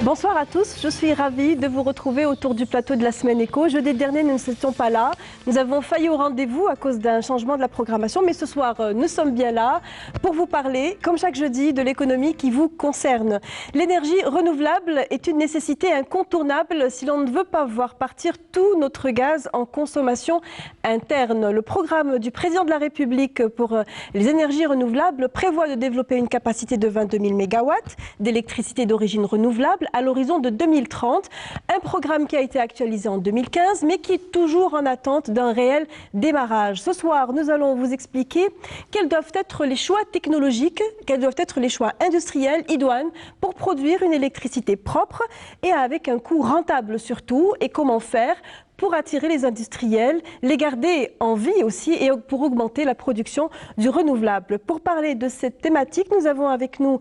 Bonsoir à tous, je suis ravie de vous retrouver autour du plateau de la Semaine Éco. Jeudi dernier, nous n'étions pas là. Nous avons failli au rendez-vous à cause d'un changement de la programmation, mais ce soir, nous sommes bien là pour vous parler, comme chaque jeudi, de l'économie qui vous concerne. L'énergie renouvelable est une nécessité incontournable si l'on ne veut pas voir partir tout notre gaz en consommation interne. Le programme du président de la République pour les énergies renouvelables prévoit de développer une capacité de 22 000 MW d'électricité d'origine renouvelable à l'horizon de 2030, un programme qui a été actualisé en 2015 mais qui est toujours en attente d'un réel démarrage. Ce soir, nous allons vous expliquer quels doivent être les choix technologiques, quels doivent être les choix industriels, idoines pour produire une électricité propre et avec un coût rentable surtout, et comment faire pour attirer les industriels, les garder en vie aussi et pour augmenter la production du renouvelable. Pour parler de cette thématique, nous avons avec nous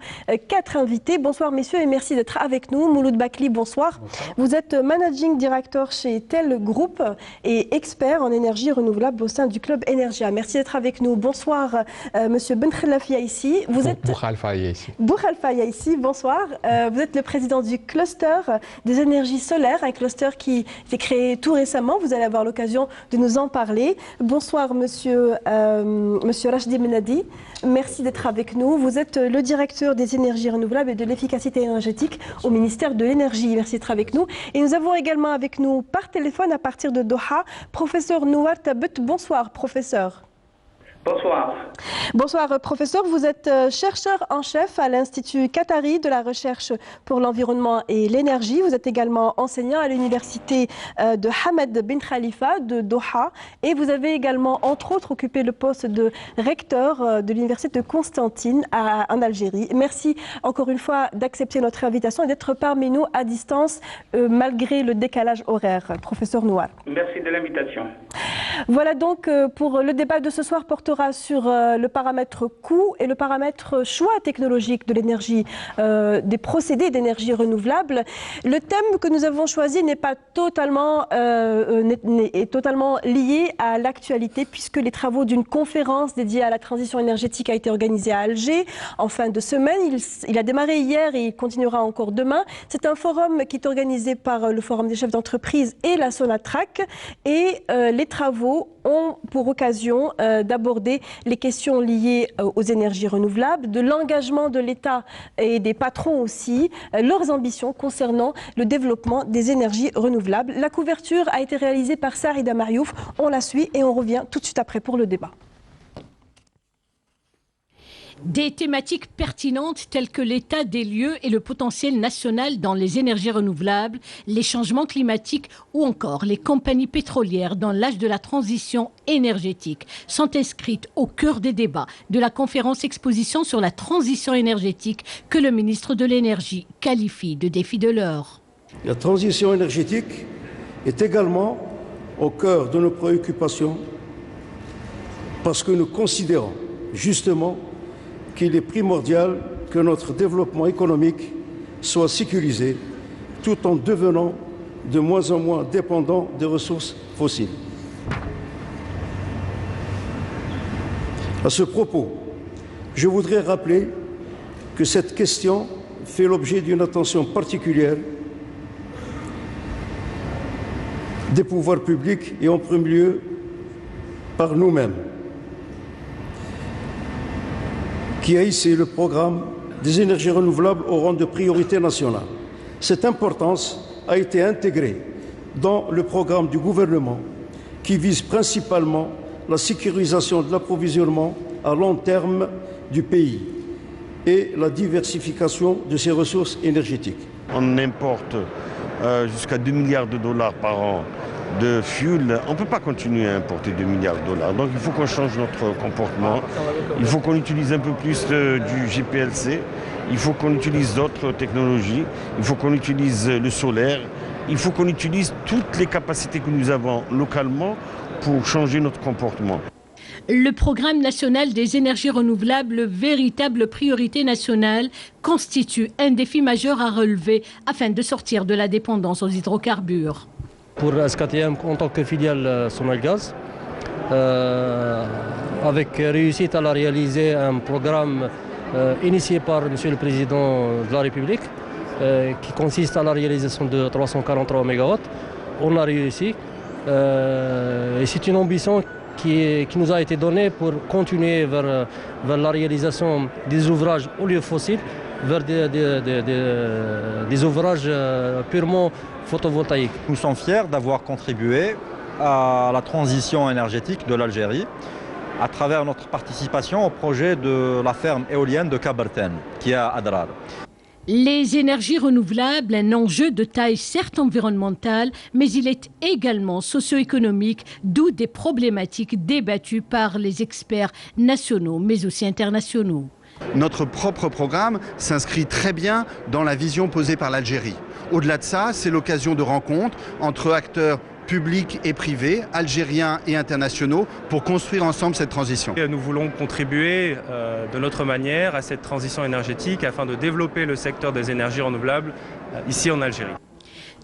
4 invités. Bonsoir messieurs et merci d'être avec nous. Mouloud Bakli, bonsoir. Vous êtes Managing Director chez Tel Group et expert en énergie renouvelable au sein du Club Energia. Merci d'être avec nous. Bonsoir monsieur Benkhelafia ici. Vous êtes Boukhalfa Yaissi, bonsoir. Vous êtes le président du cluster des énergies solaires, un cluster qui s'est créé tout récemment. Vous allez avoir l'occasion de nous en parler. Bonsoir, monsieur Rachdi Menadi. Merci d'être avec nous. Vous êtes le directeur des énergies renouvelables et de l'efficacité énergétique au ministère de l'Énergie. Merci d'être avec nous. Et nous avons également avec nous par téléphone à partir de Doha, professeur Nouar Tabet. Bonsoir, professeur. Bonsoir. Bonsoir, professeur. Vous êtes chercheur en chef à l'Institut Qatari de la recherche pour l'environnement et l'énergie. Vous êtes également enseignant à l'université de Hamad bin Khalifa de Doha. Et vous avez également, entre autres, occupé le poste de recteur de l'université de Constantine en Algérie. Merci encore une fois d'accepter notre invitation et d'être parmi nous à distance malgré le décalage horaire. Professeur Nouar. Merci de l'invitation. Voilà donc pour le débat de ce soir portera sur le paramètre coût et le paramètre choix technologique de l'énergie, des procédés d'énergie renouvelable. Le thème que nous avons choisi n'est pas totalement, est totalement lié à l'actualité puisque les travaux d'une conférence dédiée à la transition énergétique a été organisée à Alger en fin de semaine. Il a démarré hier et il continuera encore demain. C'est un forum qui est organisé par le Forum des chefs d'entreprise et la Sonatrach et les travaux ont pour occasion d'aborder les questions liées aux énergies renouvelables, de l'engagement de l'État et des patrons aussi, leurs ambitions concernant le développement des énergies renouvelables. La couverture a été réalisée par Sarida Mariouf. On la suit et on revient tout de suite après pour le débat. Des thématiques pertinentes telles que l'état des lieux et le potentiel national dans les énergies renouvelables, les changements climatiques ou encore les compagnies pétrolières dans l'âge de la transition énergétique sont inscrites au cœur des débats de la conférence exposition sur la transition énergétique que le ministre de l'Énergie qualifie de défi de l'heure. La transition énergétique est également au cœur de nos préoccupations parce que nous considérons justement qu'il est primordial que notre développement économique soit sécurisé tout en devenant de moins en moins dépendant des ressources fossiles. À ce propos, je voudrais rappeler que cette question fait l'objet d'une attention particulière des pouvoirs publics et en premier lieu par nous-mêmes, qui a hissé le programme des énergies renouvelables au rang de priorité nationale. Cette importance a été intégrée dans le programme du gouvernement qui vise principalement la sécurisation de l'approvisionnement à long terme du pays et la diversification de ses ressources énergétiques. On importe jusqu'à 2 milliards de dollars par an de fuel. On ne peut pas continuer à importer 2 milliards de dollars. Donc il faut qu'on change notre comportement. Il faut qu'on utilise un peu plus du GPLC. Il faut qu'on utilise d'autres technologies. Il faut qu'on utilise le solaire. Il faut qu'on utilise toutes les capacités que nous avons localement pour changer notre comportement. Le programme national des énergies renouvelables, véritable priorité nationale, constitue un défi majeur à relever afin de sortir de la dépendance aux hydrocarbures. Pour SKTM en tant que filiale Sonalgaz, avec réussite, elle a réalisé un programme initié par Monsieur le Président de la République qui consiste à la réalisation de 343 MW. On a réussi. Et c'est une ambition qui nous a été donnée pour continuer vers la réalisation des ouvrages au lieu fossiles, vers des ouvrages purement photovoltaïques. Nous sommes fiers d'avoir contribué à la transition énergétique de l'Algérie à travers notre participation au projet de la ferme éolienne de Kaberten, qui est à Adrar. Les énergies renouvelables, un enjeu de taille certes environnementale, mais il est également socio-économique, d'où des problématiques débattues par les experts nationaux, mais aussi internationaux. Notre propre programme s'inscrit très bien dans la vision posée par l'Algérie. Au-delà de ça, c'est l'occasion de rencontres entre acteurs publics et privés, algériens et internationaux, pour construire ensemble cette transition. Nous voulons contribuer de notre manière à cette transition énergétique afin de développer le secteur des énergies renouvelables ici en Algérie.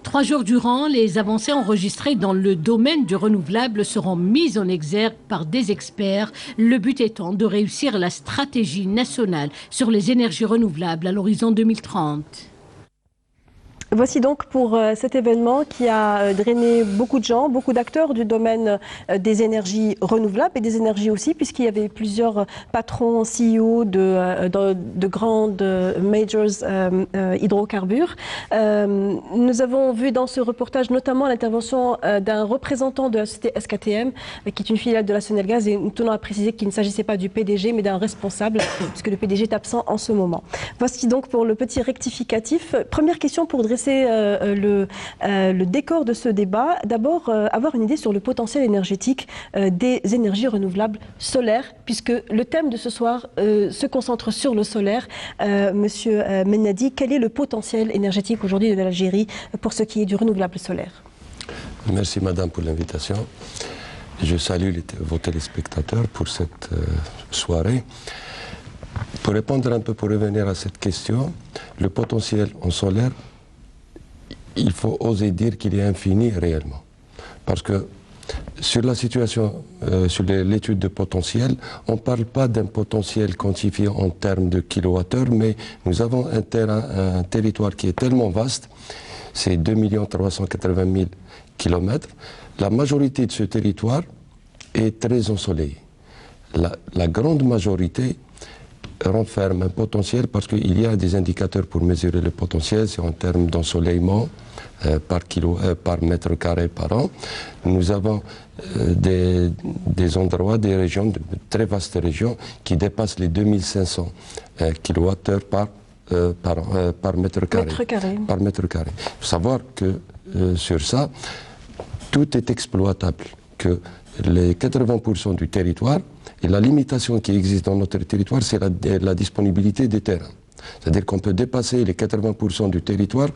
3 jours durant, les avancées enregistrées dans le domaine du renouvelable seront mises en exergue par des experts, le but étant de réussir la stratégie nationale sur les énergies renouvelables à l'horizon 2030. Voici donc pour cet événement qui a drainé beaucoup de gens, beaucoup d'acteurs du domaine des énergies renouvelables et des énergies aussi, puisqu'il y avait plusieurs patrons, CEO de grandes majors hydrocarbures. Nous avons vu dans ce reportage notamment l'intervention d'un représentant de la société SKTM, qui est une filiale de la Sonelgaz, et nous tenons à préciser qu'il ne s'agissait pas du PDG, mais d'un responsable, puisque le PDG est absent en ce moment. Voici donc pour le petit rectificatif. Première question pour dresser le décor de ce débat. D'abord, avoir une idée sur le potentiel énergétique des énergies renouvelables solaires, puisque le thème de ce soir se concentre sur le solaire. Monsieur Menadi, quel est le potentiel énergétique aujourd'hui de l'Algérie pour ce qui est du renouvelable solaire? Merci Madame pour l'invitation. Je salue vos téléspectateurs pour cette soirée. Pour répondre un peu, pour revenir à cette question, le potentiel en solaire, il faut oser dire qu'il est infini réellement. Parce que sur la situation, sur l'étude de potentiel, on ne parle pas d'un potentiel quantifié en termes de kilowattheures, mais nous avons un territoire qui est tellement vaste, c'est 2 380 000 kilomètres. La majorité de ce territoire est très ensoleillée. La grande majorité renferme un potentiel parce qu'il y a des indicateurs pour mesurer le potentiel, c'est en termes d'ensoleillement par mètre carré par an. Nous avons des endroits, des régions, de très vastes régions qui dépassent les 2500 kWh par mètre carré. Par mètre carré. Il faut savoir que sur ça, tout est exploitable, que les 80% du territoire, et la limitation qui existe dans notre territoire, c'est la disponibilité des terrains. C'est-à-dire qu'on peut dépasser les 80% du territoire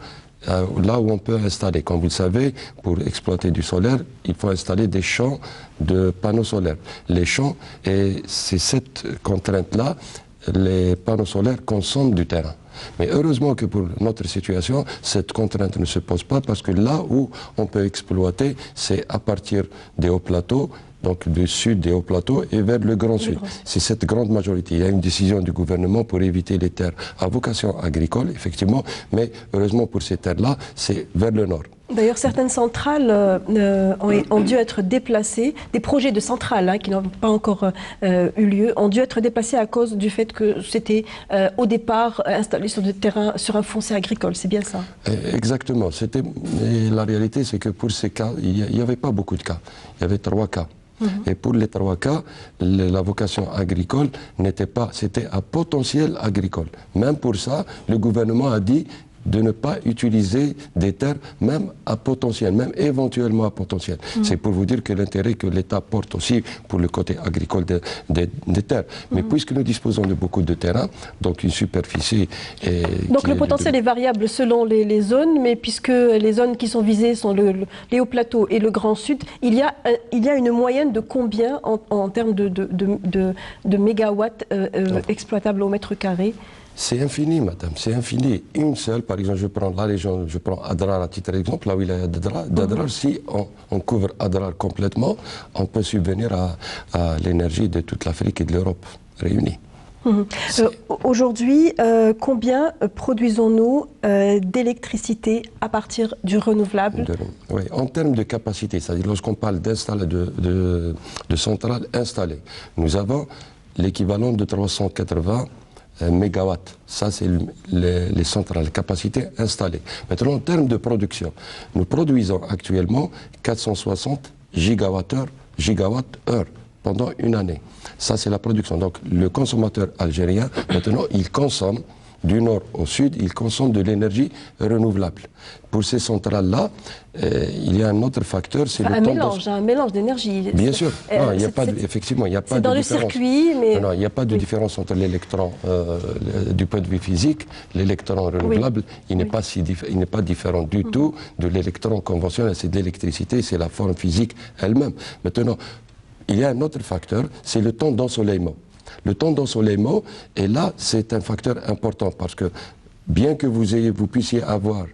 là où on peut installer. Comme vous le savez, pour exploiter du solaire, il faut installer des champs de panneaux solaires. Les champs, et c'est cette contrainte-là, les panneaux solaires consomment du terrain. Mais heureusement que pour notre situation, cette contrainte ne se pose pas parce que là où on peut exploiter, c'est à partir des hauts plateaux, donc du sud des hauts plateaux et vers le Grand Sud. C'est cette grande majorité. Il y a une décision du gouvernement pour éviter les terres à vocation agricole, effectivement, mais heureusement pour ces terres-là, c'est vers le nord. D'ailleurs, certaines centrales ont dû être déplacées, des projets de centrales qui n'ont pas encore eu lieu, ont dû être déplacés à cause du fait que c'était au départ installé sur des terrains, sur un foncier agricole, c'est bien ça? Exactement. Et la réalité, c'est que pour ces cas, il n'y avait pas beaucoup de cas. Il y avait 3 cas. Et pour les 3 cas, la vocation agricole n'était pas, c'était à potentiel agricole. Même pour ça, le gouvernement a dit de ne pas utiliser des terres même à potentiel, même éventuellement à potentiel. C'est pour vous dire que l'intérêt que l'État porte aussi pour le côté agricole des terres. Mais puisque nous disposons de beaucoup de terrains, donc une superficie... Donc le potentiel est variable selon les zones, mais puisque les zones qui sont visées sont les hauts plateaux et le Grand Sud, il y a une moyenne de combien en termes de mégawatts exploitables au mètre carré? C'est infini, madame, c'est infini. Une seule, par exemple, je prends la région, je prends Adrar à titre d'exemple, là où il y a d'Adrar, si on couvre Adrar complètement, on peut subvenir à l'énergie de toute l'Afrique et de l'Europe réunies. Aujourd'hui, combien produisons-nous d'électricité à partir du renouvelable? Oui, en termes de capacité, c'est-à-dire lorsqu'on parle de centrales installées, nous avons l'équivalent de 380 mégawatts. Ça, c'est les centrales, capacité installée. Maintenant, en termes de production, nous produisons actuellement 460 gigawattheures pendant une année. Ça, c'est la production. Donc, le consommateur algérien, maintenant, il consomme du nord au sud, il consomme de l'énergie renouvelable. Pour ces centrales-là, il y a un autre facteur, c'est le temps... un mélange d'énergie. Bien sûr. Non, il y a pas effectivement, il n'y a pas de différence. C'est dans le circuit, mais... Non, il n'y a pas de différence entre l'électron, du point de vue physique, l'électron renouvelable, il n'est pas différent du tout de l'électron conventionnel. C'est de l'électricité, c'est la forme physique elle-même. Maintenant, il y a un autre facteur, c'est le temps d'ensoleillement. Le temps d'ensoleillement, et là, c'est un facteur important parce que bien que vous puissiez avoir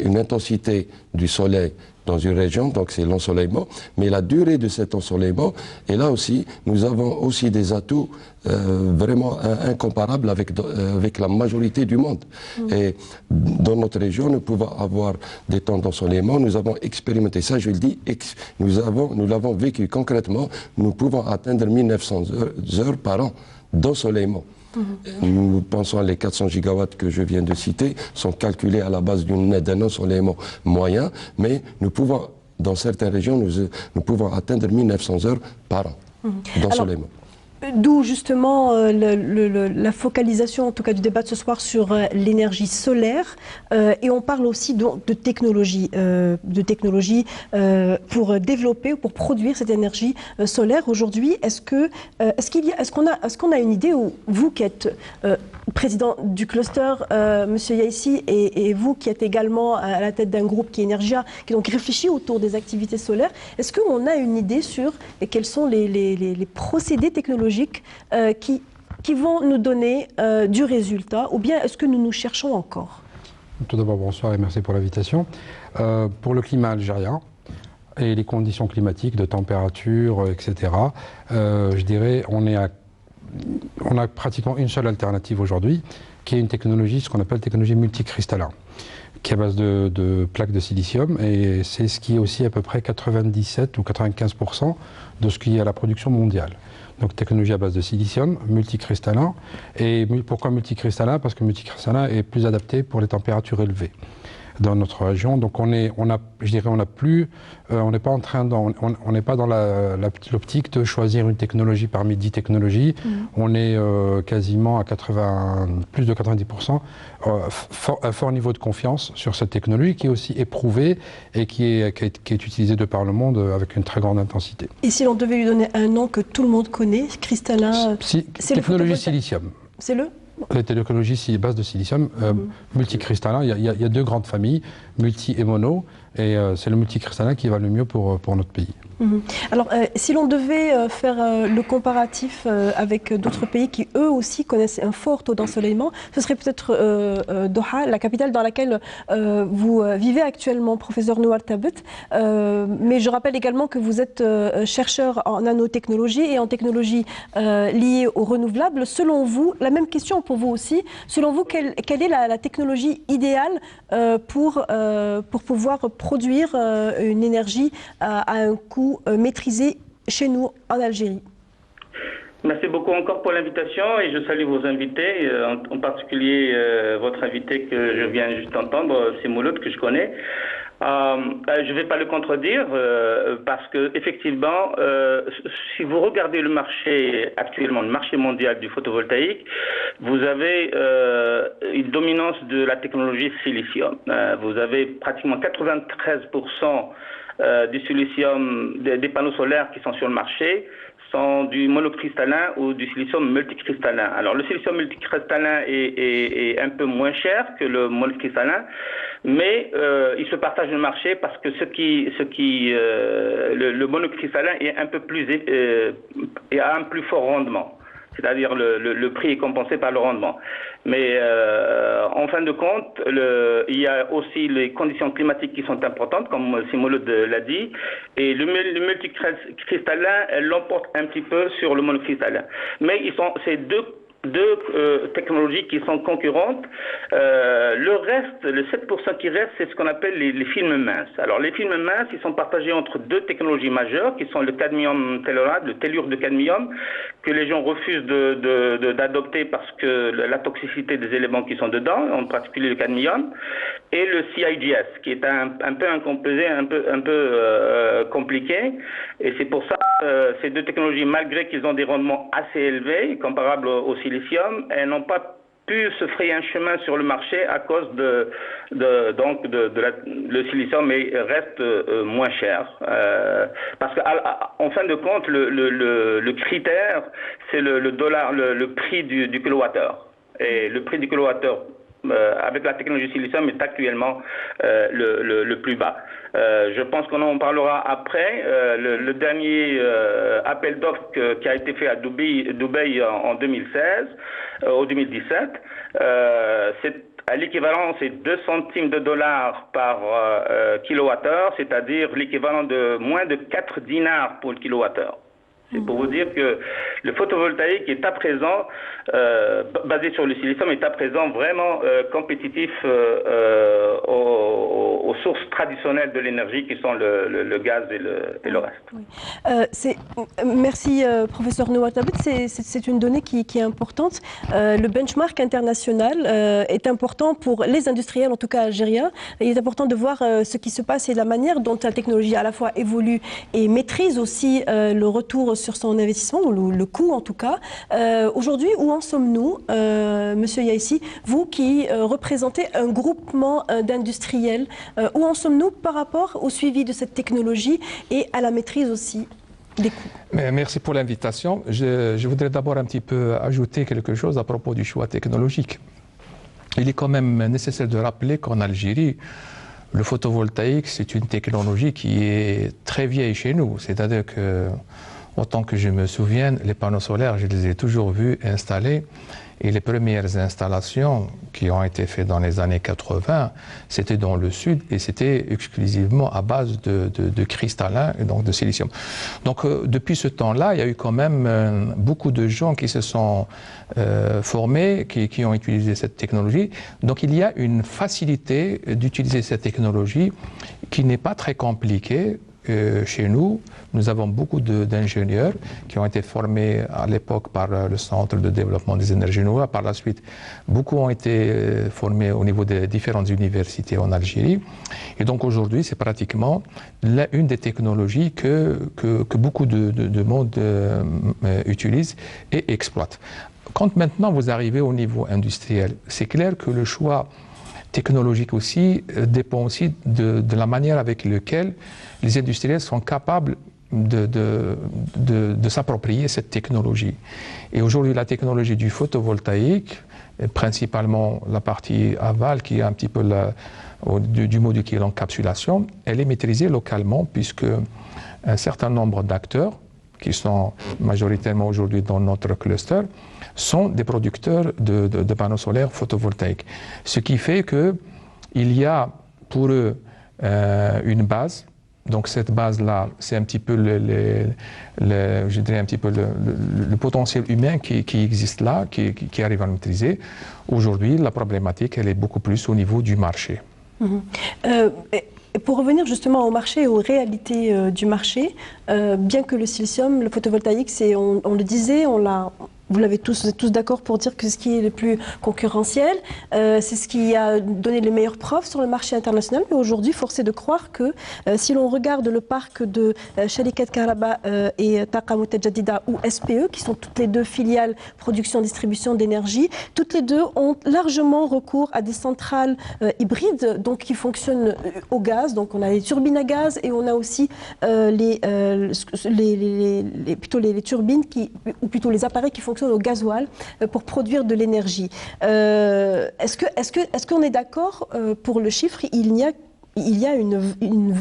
une intensité du soleil dans une région, donc c'est l'ensoleillement, mais la durée de cet ensoleillement, et là aussi, nous avons aussi des atouts vraiment incomparables avec la majorité du monde. Et dans notre région, nous pouvons avoir des temps d'ensoleillement, nous avons expérimenté ça, je le dis, nous l'avons vécu concrètement, nous pouvons atteindre 1900 heures par an d'ensoleillement. Nous pensons les 400 gigawatts que je viens de citer sont calculés à la base d'un ensoleillement moyen, mais nous pouvons, dans certaines régions, nous pouvons atteindre 1900 heures par an d'ensoleillement. D'où justement la focalisation, en tout cas du débat de ce soir, sur l'énergie solaire. Et on parle aussi de technologie pour développer, pour produire cette énergie solaire. Aujourd'hui, est-ce qu'on a une idée, ou vous qui êtes président du cluster, Monsieur Yaissi, et vous qui êtes également à la tête d'un groupe qui est Energia, qui donc réfléchit autour des activités solaires, est-ce qu'on a une idée sur quels sont les procédés technologiques qui vont nous donner du résultat, ou bien est-ce que nous nous cherchons encore? Tout d'abord, bonsoir et merci pour l'invitation. Pour le climat algérien et les conditions climatiques de température, etc., je dirais on a pratiquement une seule alternative aujourd'hui, qui est une technologie, ce qu'on appelle technologie multicristallin, qui est à base de plaques de silicium, et c'est ce qui est aussi à peu près 97 ou 95% de ce qui est à la production mondiale. Donc technologie à base de silicium, multicristallin. Et pourquoi multicristallin? Parce que multicristallin est plus adapté pour les températures élevées dans notre région. Donc on n'est pas en train, on n'est pas dans l'optique de choisir une technologie parmi 10 technologies. On est quasiment à plus de 90%, un fort niveau de confiance sur cette technologie qui est aussi éprouvée et qui est utilisée de par le monde avec une très grande intensité. Et si l'on devait lui donner un nom que tout le monde connaît, cristallin, c'est technologie silicium. C'est le Les technologies base de silicium, multicristallin, il y a deux grandes familles, multi et mono, et c'est le multicristallin qui va le mieux pour notre pays. Alors, si l'on devait faire le comparatif avec d'autres pays qui, eux aussi, connaissent un fort taux d'ensoleillement, ce serait peut-être Doha, la capitale dans laquelle vous vivez actuellement, professeur Nouar Tabet. Mais je rappelle également que vous êtes chercheur en nanotechnologie et en technologie liée aux renouvelables. Selon vous, la même question pour vous aussi, selon vous, quelle est la technologie idéale pour pouvoir produire une énergie à un coût maîtrisé chez nous en Algérie? Merci beaucoup encore pour l'invitation et je salue vos invités, en particulier votre invité que je viens juste d'entendre, c'est Mouloud, que je connais. Je ne vais pas le contredire parce que effectivement, si vous regardez le marché actuellement, le marché mondial du photovoltaïque, vous avez une dominance de la technologie silicium. Vous avez pratiquement 93% du silicium, des panneaux solaires qui sont sur le marché sont du monocristallin ou du silicium multicristallin. Alors le silicium multicristallin est un peu moins cher que le monocristallin, mais il se partage le marché parce que le monocristallin est un peu plus et a un plus fort rendement. c'est-à-dire le prix est compensé par le rendement. Mais en fin de compte, il y a aussi les conditions climatiques qui sont importantes, comme Simouloud l'a dit, et le multicristallin l'emporte un petit peu sur le monocristallin. Mais c'est deux technologies qui sont concurrentes. Le reste, le 7% qui reste, c'est ce qu'on appelle les films minces. Alors les films minces, ils sont partagés entre deux technologies majeures, qui sont le cadmium tellurate, le tellure de cadmium, que les gens refusent d'adopter parce que la toxicité des éléments qui sont dedans, en particulier le cadmium, et le CIGS, qui est un peu un composé un peu compliqué. Et c'est pour ça ces deux technologies, malgré qu'ils ont des rendements assez élevés, comparables au silicium, elles n'ont pas pu se frayer un chemin sur le marché à cause le silicium reste moins cher. Parce qu'en fin de compte, le critère, c'est le prix du kilowattheure. Et le prix du kilowattheure avec la technologie silicium est actuellement le plus bas. Je pense qu'on en parlera après. Le dernier appel d'offres qui a été fait à Dubaï en 2016 ou 2017, à l'équivalent, c'est 2 centimes de dollars par kilowattheure, c'est-à-dire l'équivalent de moins de 4 dinars pour le kilowattheure. C'est pour vous dire que le photovoltaïque est à présent, basé sur le silicium, est à présent vraiment compétitif aux sources traditionnelles de l'énergie qui sont le gaz et le reste. Oui. Merci professeur Nouad Labed, c'est une donnée qui est importante. Le benchmark international est important pour les industriels, en tout cas algériens. Il est important de voir ce qui se passe et la manière dont la technologie à la fois évolue et maîtrise aussi le retour sur son investissement, ou le coût en tout cas. Aujourd'hui, où en sommes-nous, Monsieur Yaissi, vous qui représentez un groupement d'industriels, où en sommes-nous par rapport au suivi de cette technologie et à la maîtrise aussi des coûts? Merci pour l'invitation. Je voudrais d'abord un petit peu ajouter quelque chose à propos du choix technologique. Il est quand même nécessaire de rappeler qu'en Algérie, le photovoltaïque, c'est une technologie qui est très vieille chez nous. C'est-à-dire que autant que je me souvienne, les panneaux solaires, je les ai toujours vus installés. Et les premières installations qui ont été faites dans les années 80, c'était dans le sud et c'était exclusivement à base de cristallin et donc de silicium. Donc depuis ce temps-là, il y a eu quand même beaucoup de gens qui se sont formés, qui ont utilisé cette technologie. Donc il y a une facilité d'utiliser cette technologie qui n'est pas très compliquée. Chez nous, nous avons beaucoup d'ingénieurs qui ont été formés à l'époque par le Centre de développement des énergies renouvelables. Par la suite, beaucoup ont été formés au niveau des différentes universités en Algérie. Et donc aujourd'hui, c'est pratiquement une des technologies que beaucoup de monde utilise et exploite. Quand maintenant vous arrivez au niveau industriel, c'est clair que le choix technologique aussi dépend aussi de la manière avec laquelle les industriels sont capables de s'approprier cette technologie. Et aujourd'hui, la technologie du photovoltaïque, principalement la partie aval qui est un petit peu du module qui est l'encapsulation, elle est maîtrisée localement puisque un certain nombre d'acteurs qui sont majoritairement aujourd'hui dans notre cluster sont des producteurs de panneaux solaires photovoltaïques. Ce qui fait qu'il y a pour eux une base. Donc cette base-là, c'est un petit peu je dirais un petit peu le potentiel humain qui existe là, qui arrive à le maîtriser. Aujourd'hui, la problématique, elle est beaucoup plus au niveau du marché. Pour revenir justement au marché et aux réalités du marché, bien que le silicium, le photovoltaïque, on le disait, vous l'avez tous d'accord pour dire que c'est ce qui est le plus concurrentiel, c'est ce qui a donné les meilleures preuves sur le marché international. Mais aujourd'hui, force est de croire que si l'on regarde le parc de Sharikat Karaba et Taqa Mutajadida ou SPE, qui sont toutes les deux filiales production-distribution d'énergie, toutes les deux ont largement recours à des centrales hybrides, donc qui fonctionnent au gaz. Donc on a les turbines à gaz et on a aussi les turbines ou plutôt les appareils qui fonctionnent au gasoil pour produire de l'énergie. Est-ce qu'on est d'accord pour le chiffre? Il y a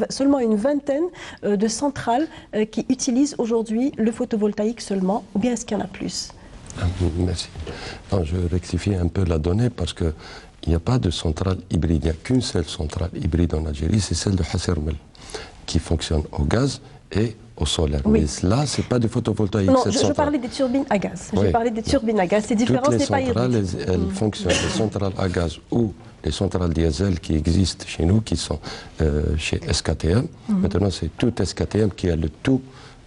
seulement une vingtaine de centrales qui utilisent aujourd'hui le photovoltaïque seulement, ou bien est-ce qu'il y en a plus? Merci. Non, je rectifie un peu la donnée parce qu'il n'y a pas de centrale hybride. Il n'y a qu'une seule centrale hybride en Algérie, c'est celle de Hassermel, qui fonctionne au gaz et au solaire. Oui. Mais là, ce n'est pas de photovoltaïque. Non, je parlais des turbines à gaz. Oui. J'ai parlé des turbines à gaz. Ces différences n'est pas centrales, hybride. elles fonctionnent. Les centrales à gaz ou les centrales diesel qui existent chez nous, qui sont chez SKTM. Maintenant, c'est tout SKTM qui a tout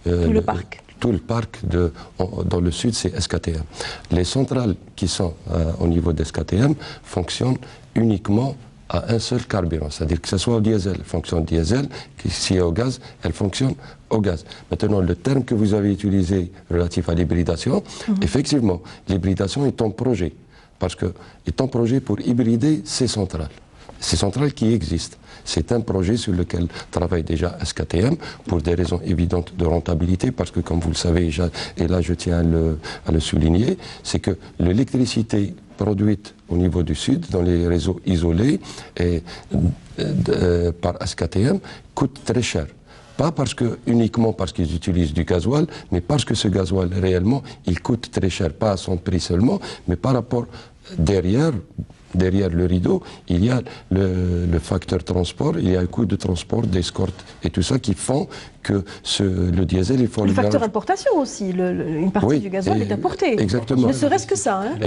le parc. Tout le parc dans le sud, c'est SKTM. Les centrales qui sont au niveau d'SKTM fonctionnent uniquement à un seul carburant. C'est-à-dire que ce soit au diesel, elle fonctionne diesel, que si au gaz, elle fonctionne au gaz. Maintenant, le terme que vous avez utilisé relatif à l'hybridation, effectivement, l'hybridation est en projet. Parce que est en projet pour hybrider ces centrales qui existent. C'est un projet sur lequel travaille déjà SKTM pour des raisons évidentes de rentabilité, parce que comme vous le savez, et là je tiens à le souligner, c'est que l'électricité produite au niveau du sud, dans les réseaux isolés par SKTM, coûte très cher. Pas uniquement parce qu'ils utilisent du gasoil, mais parce que ce gasoil, réellement, il coûte très cher. Pas à son prix seulement, mais par rapport derrière le rideau, il y a le facteur transport, il y a un coût de transport, d'escorte et tout ça qui font que le diesel, il faut le facteur importation aussi, une partie du gasoil est importée. Exactement. Ne serait-ce que ça. Hein.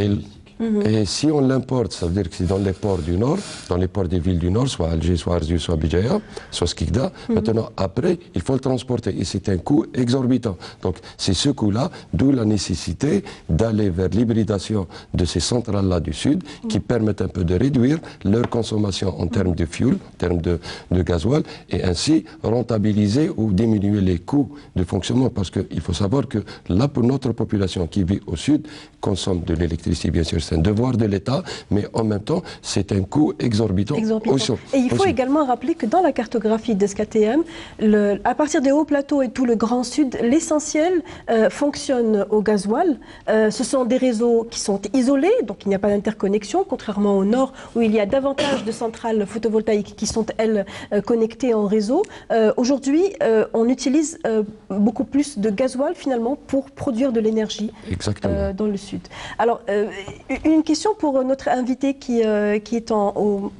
Et si on l'importe, ça veut dire que c'est dans les ports du Nord, dans les ports des villes du Nord, soit Alger, soit Arziou, soit Béjaïa, soit Skikda. Maintenant, après, il faut le transporter. Et c'est un coût exorbitant. Donc, c'est ce coût-là, d'où la nécessité d'aller vers l'hybridation de ces centrales-là du Sud, qui permettent un peu de réduire leur consommation en termes de fuel, en termes de gasoil, et ainsi rentabiliser ou diminuer les coûts de fonctionnement. Parce qu'il faut savoir que là, pour notre population qui vit au Sud, consomme de l'électricité, bien sûr, c'est un devoir de l'État, mais en même temps, c'est un coût exorbitant. Et il faut également rappeler que dans la cartographie de SKTM, à partir des hauts plateaux et tout le Grand Sud, l'essentiel fonctionne au gasoil. Ce sont des réseaux qui sont isolés, donc il n'y a pas d'interconnexion, contrairement au Nord, où il y a davantage de centrales photovoltaïques qui sont, elles, connectées en réseau. Aujourd'hui, on utilise beaucoup plus de gasoil, finalement, pour produire de l'énergie dans le Sud. Alors, une question pour notre invité qui est au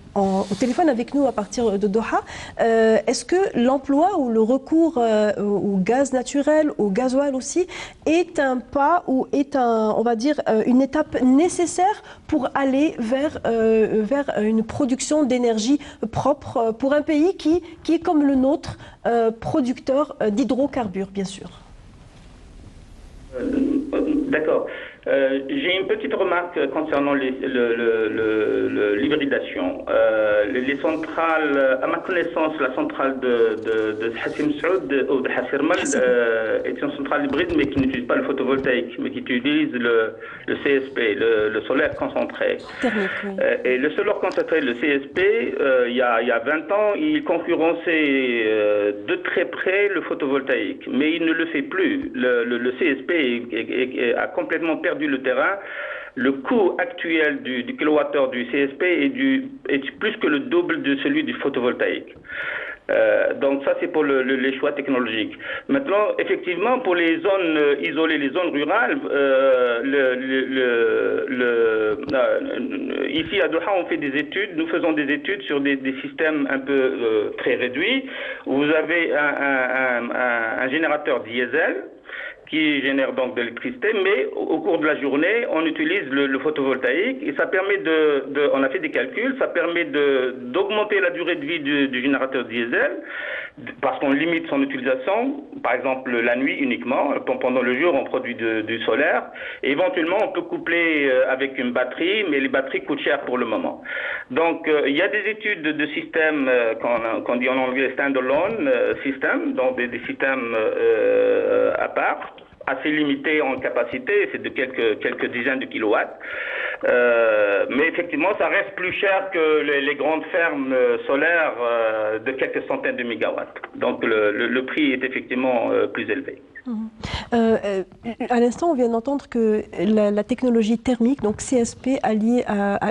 téléphone avec nous à partir de Doha. Est-ce que l'emploi ou le recours au gaz naturel, au gasoil aussi, est un pas ou est on va dire, une étape nécessaire pour aller vers une production d'énergie propre pour un pays qui est comme le nôtre, producteur d'hydrocarbures, bien sûr? D'accord. J'ai une petite remarque concernant l'hybridation. Les centrales, à ma connaissance, la centrale de Hassim Saoud ou de Hassermel est une centrale hybride, mais qui n'utilise pas le photovoltaïque, mais qui utilise le CSP, le solaire concentré. Et le solaire concentré, le CSP, il y a 20 ans, il concurrençait de très près le photovoltaïque, mais il ne le fait plus. Le CSP a complètement perdu le terrain. Le coût actuel du kilowattheure du CSP est plus que le double de celui du photovoltaïque. Donc ça, c'est pour les choix technologiques. Maintenant, effectivement, pour les zones isolées, les zones rurales, ici à Doha, on fait des études, nous faisons des études sur des systèmes un peu très réduits. Vous avez un générateur diesel qui génère donc de l'électricité, mais au cours de la journée, on utilise le photovoltaïque et ça permet on a fait des calculs, ça permet d'augmenter la durée de vie du générateur diesel parce qu'on limite son utilisation, par exemple la nuit uniquement, pendant le jour on produit du solaire, et éventuellement on peut coupler avec une batterie, mais les batteries coûtent cher pour le moment. Donc il y a des études de systèmes qu'on dit en anglais standalone system, donc des systèmes à part, assez limité en capacité, c'est de quelques dizaines de kilowatts. Mais effectivement, ça reste plus cher que les grandes fermes solaires de quelques centaines de mégawatts. Donc le prix est effectivement plus élevé. À l'instant, on vient d'entendre que la technologie thermique, donc CSP, alliée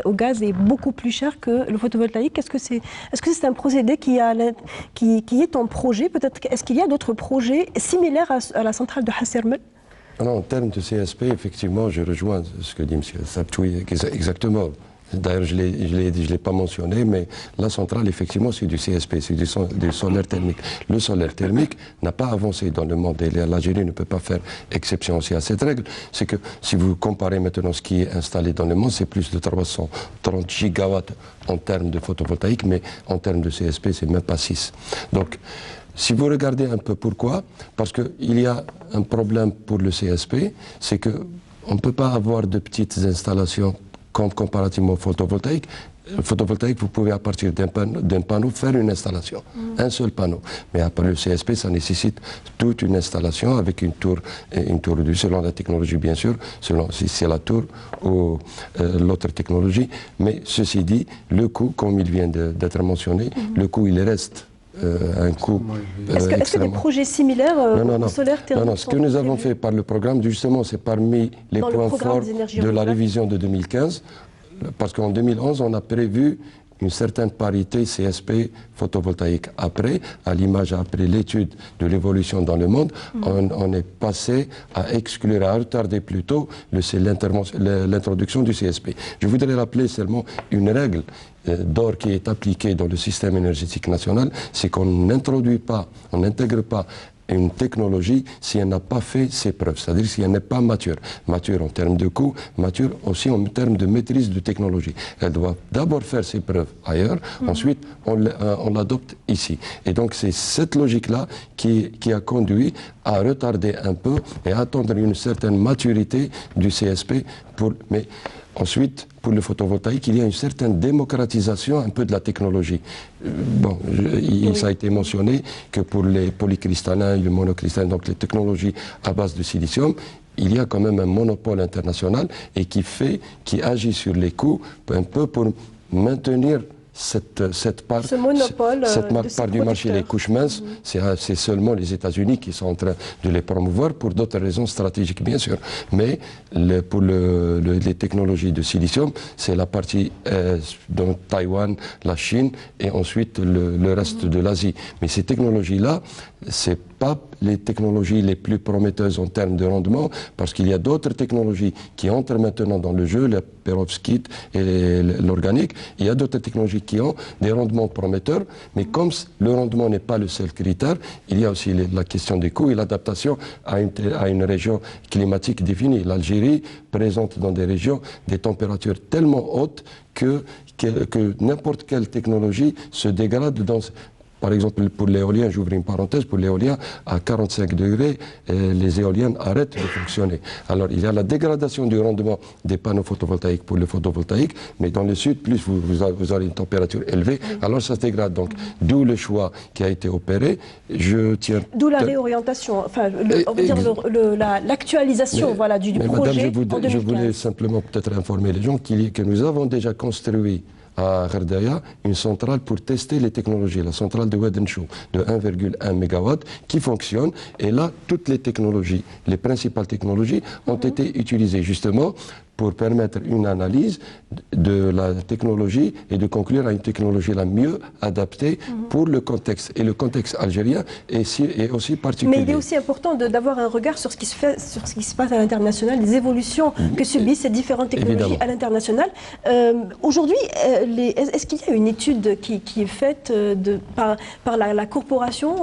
au gaz, est beaucoup plus chère que le photovoltaïque. Est-ce que c'est un procédé qui est en projet? Peut-être est-ce qu'il y a d'autres projets similaires à la centrale de Hassermel? Alors, en termes de CSP, effectivement, je rejoins ce que dit M. Sabtoui exactement. D'ailleurs, je ne l'ai pas mentionné, mais la centrale, effectivement, c'est du CSP, c'est du solaire thermique. Le solaire thermique n'a pas avancé dans le monde et l'Algérie ne peut pas faire exception aussi à cette règle. C'est que si vous comparez maintenant ce qui est installé dans le monde, c'est plus de 330 gigawatts en termes de photovoltaïque, mais en termes de CSP, c'est même pas 6. Donc, si vous regardez un peu pourquoi, parce qu'il y a un problème pour le CSP, c'est qu'on ne peut pas avoir de petites installations comparativement au photovoltaïque. Le photovoltaïque, vous pouvez à partir d'un panneau faire une installation, un seul panneau. Mais après le CSP, ça nécessite toute une installation avec une tour selon la technologie bien sûr, selon si c'est la tour ou l'autre technologie. Mais ceci dit, le coût, comme il vient d'être mentionné, le coût il reste un coût Est-ce que des projets similaires au solaire thermique? Non, ce que nous avons fait par le programme, justement, c'est parmi les points forts de la révision de 2015, parce qu'en 2011, on a prévu une certaine parité CSP photovoltaïque. Après, à l'image, après l'étude de l'évolution dans le monde, on est passé à exclure, à retarder plutôt l'introduction du CSP. Je voudrais rappeler seulement une règle d'or qui est appliquée dans le système énergétique national, c'est qu'on n'introduit pas, on n'intègre pas une technologie si elle n'a pas fait ses preuves, c'est-à-dire si elle n'est pas mature. Mature en termes de coût, mature aussi en termes de maîtrise de technologie. Elle doit d'abord faire ses preuves ailleurs, ensuite on l'adopte ici. Et donc c'est cette logique-là qui a conduit à retarder un peu et à attendre une certaine maturité du CSP mais ensuite, pour le photovoltaïque, il y a une certaine démocratisation un peu de la technologie. Ça a été mentionné que pour les polycristallins et les monocristallins, donc les technologies à base de silicium, il y a quand même un monopole international et qui agit sur les coûts un peu pour maintenir cette part du marché, les couches minces, c'est seulement les États-Unis qui sont en train de les promouvoir pour d'autres raisons stratégiques, bien sûr. Mais pour les technologies de silicium, c'est la partie dans Taïwan, la Chine et ensuite le reste de l'Asie. Mais ces technologies-là, c'est pas les technologies les plus prometteuses en termes de rendement, parce qu'il y a d'autres technologies qui entrent maintenant dans le jeu, le perovskite et l'organique. Il y a d'autres technologies qui ont des rendements prometteurs, mais comme le rendement n'est pas le seul critère, il y a aussi la question des coûts et l'adaptation à une région climatique définie. L'Algérie présente dans des régions des températures tellement hautes que n'importe quelle technologie se dégrade dans... Par exemple, pour l'éolien, j'ouvre une parenthèse, pour l'éolien, à 45 degrés, les éoliennes arrêtent de fonctionner. Alors, il y a la dégradation du rendement des panneaux photovoltaïques pour le photovoltaïque, mais dans le sud, plus vous aurez une température élevée, alors ça se dégrade. Donc, d'où le choix qui a été opéré. D'où la réorientation, enfin, on va dire l'actualisation du projet Madame, en 2015. Je voulais simplement peut-être informer les gens que nous avons déjà construit à Gherdaya une centrale pour tester les technologies, la centrale de Wedenchou de 1,1 MW qui fonctionne. Et là, toutes les technologies, les principales technologies ont été utilisées justement pour permettre une analyse de la technologie et de conclure à une technologie la mieux adaptée pour le contexte. Et le contexte algérien est aussi particulier. Mais il est aussi important d'avoir un regard sur ce qui se passe à l'international, les évolutions que subissent ces différentes technologies à l'international. Aujourd'hui, est-ce qu'il y a une étude qui est faite par la corporation,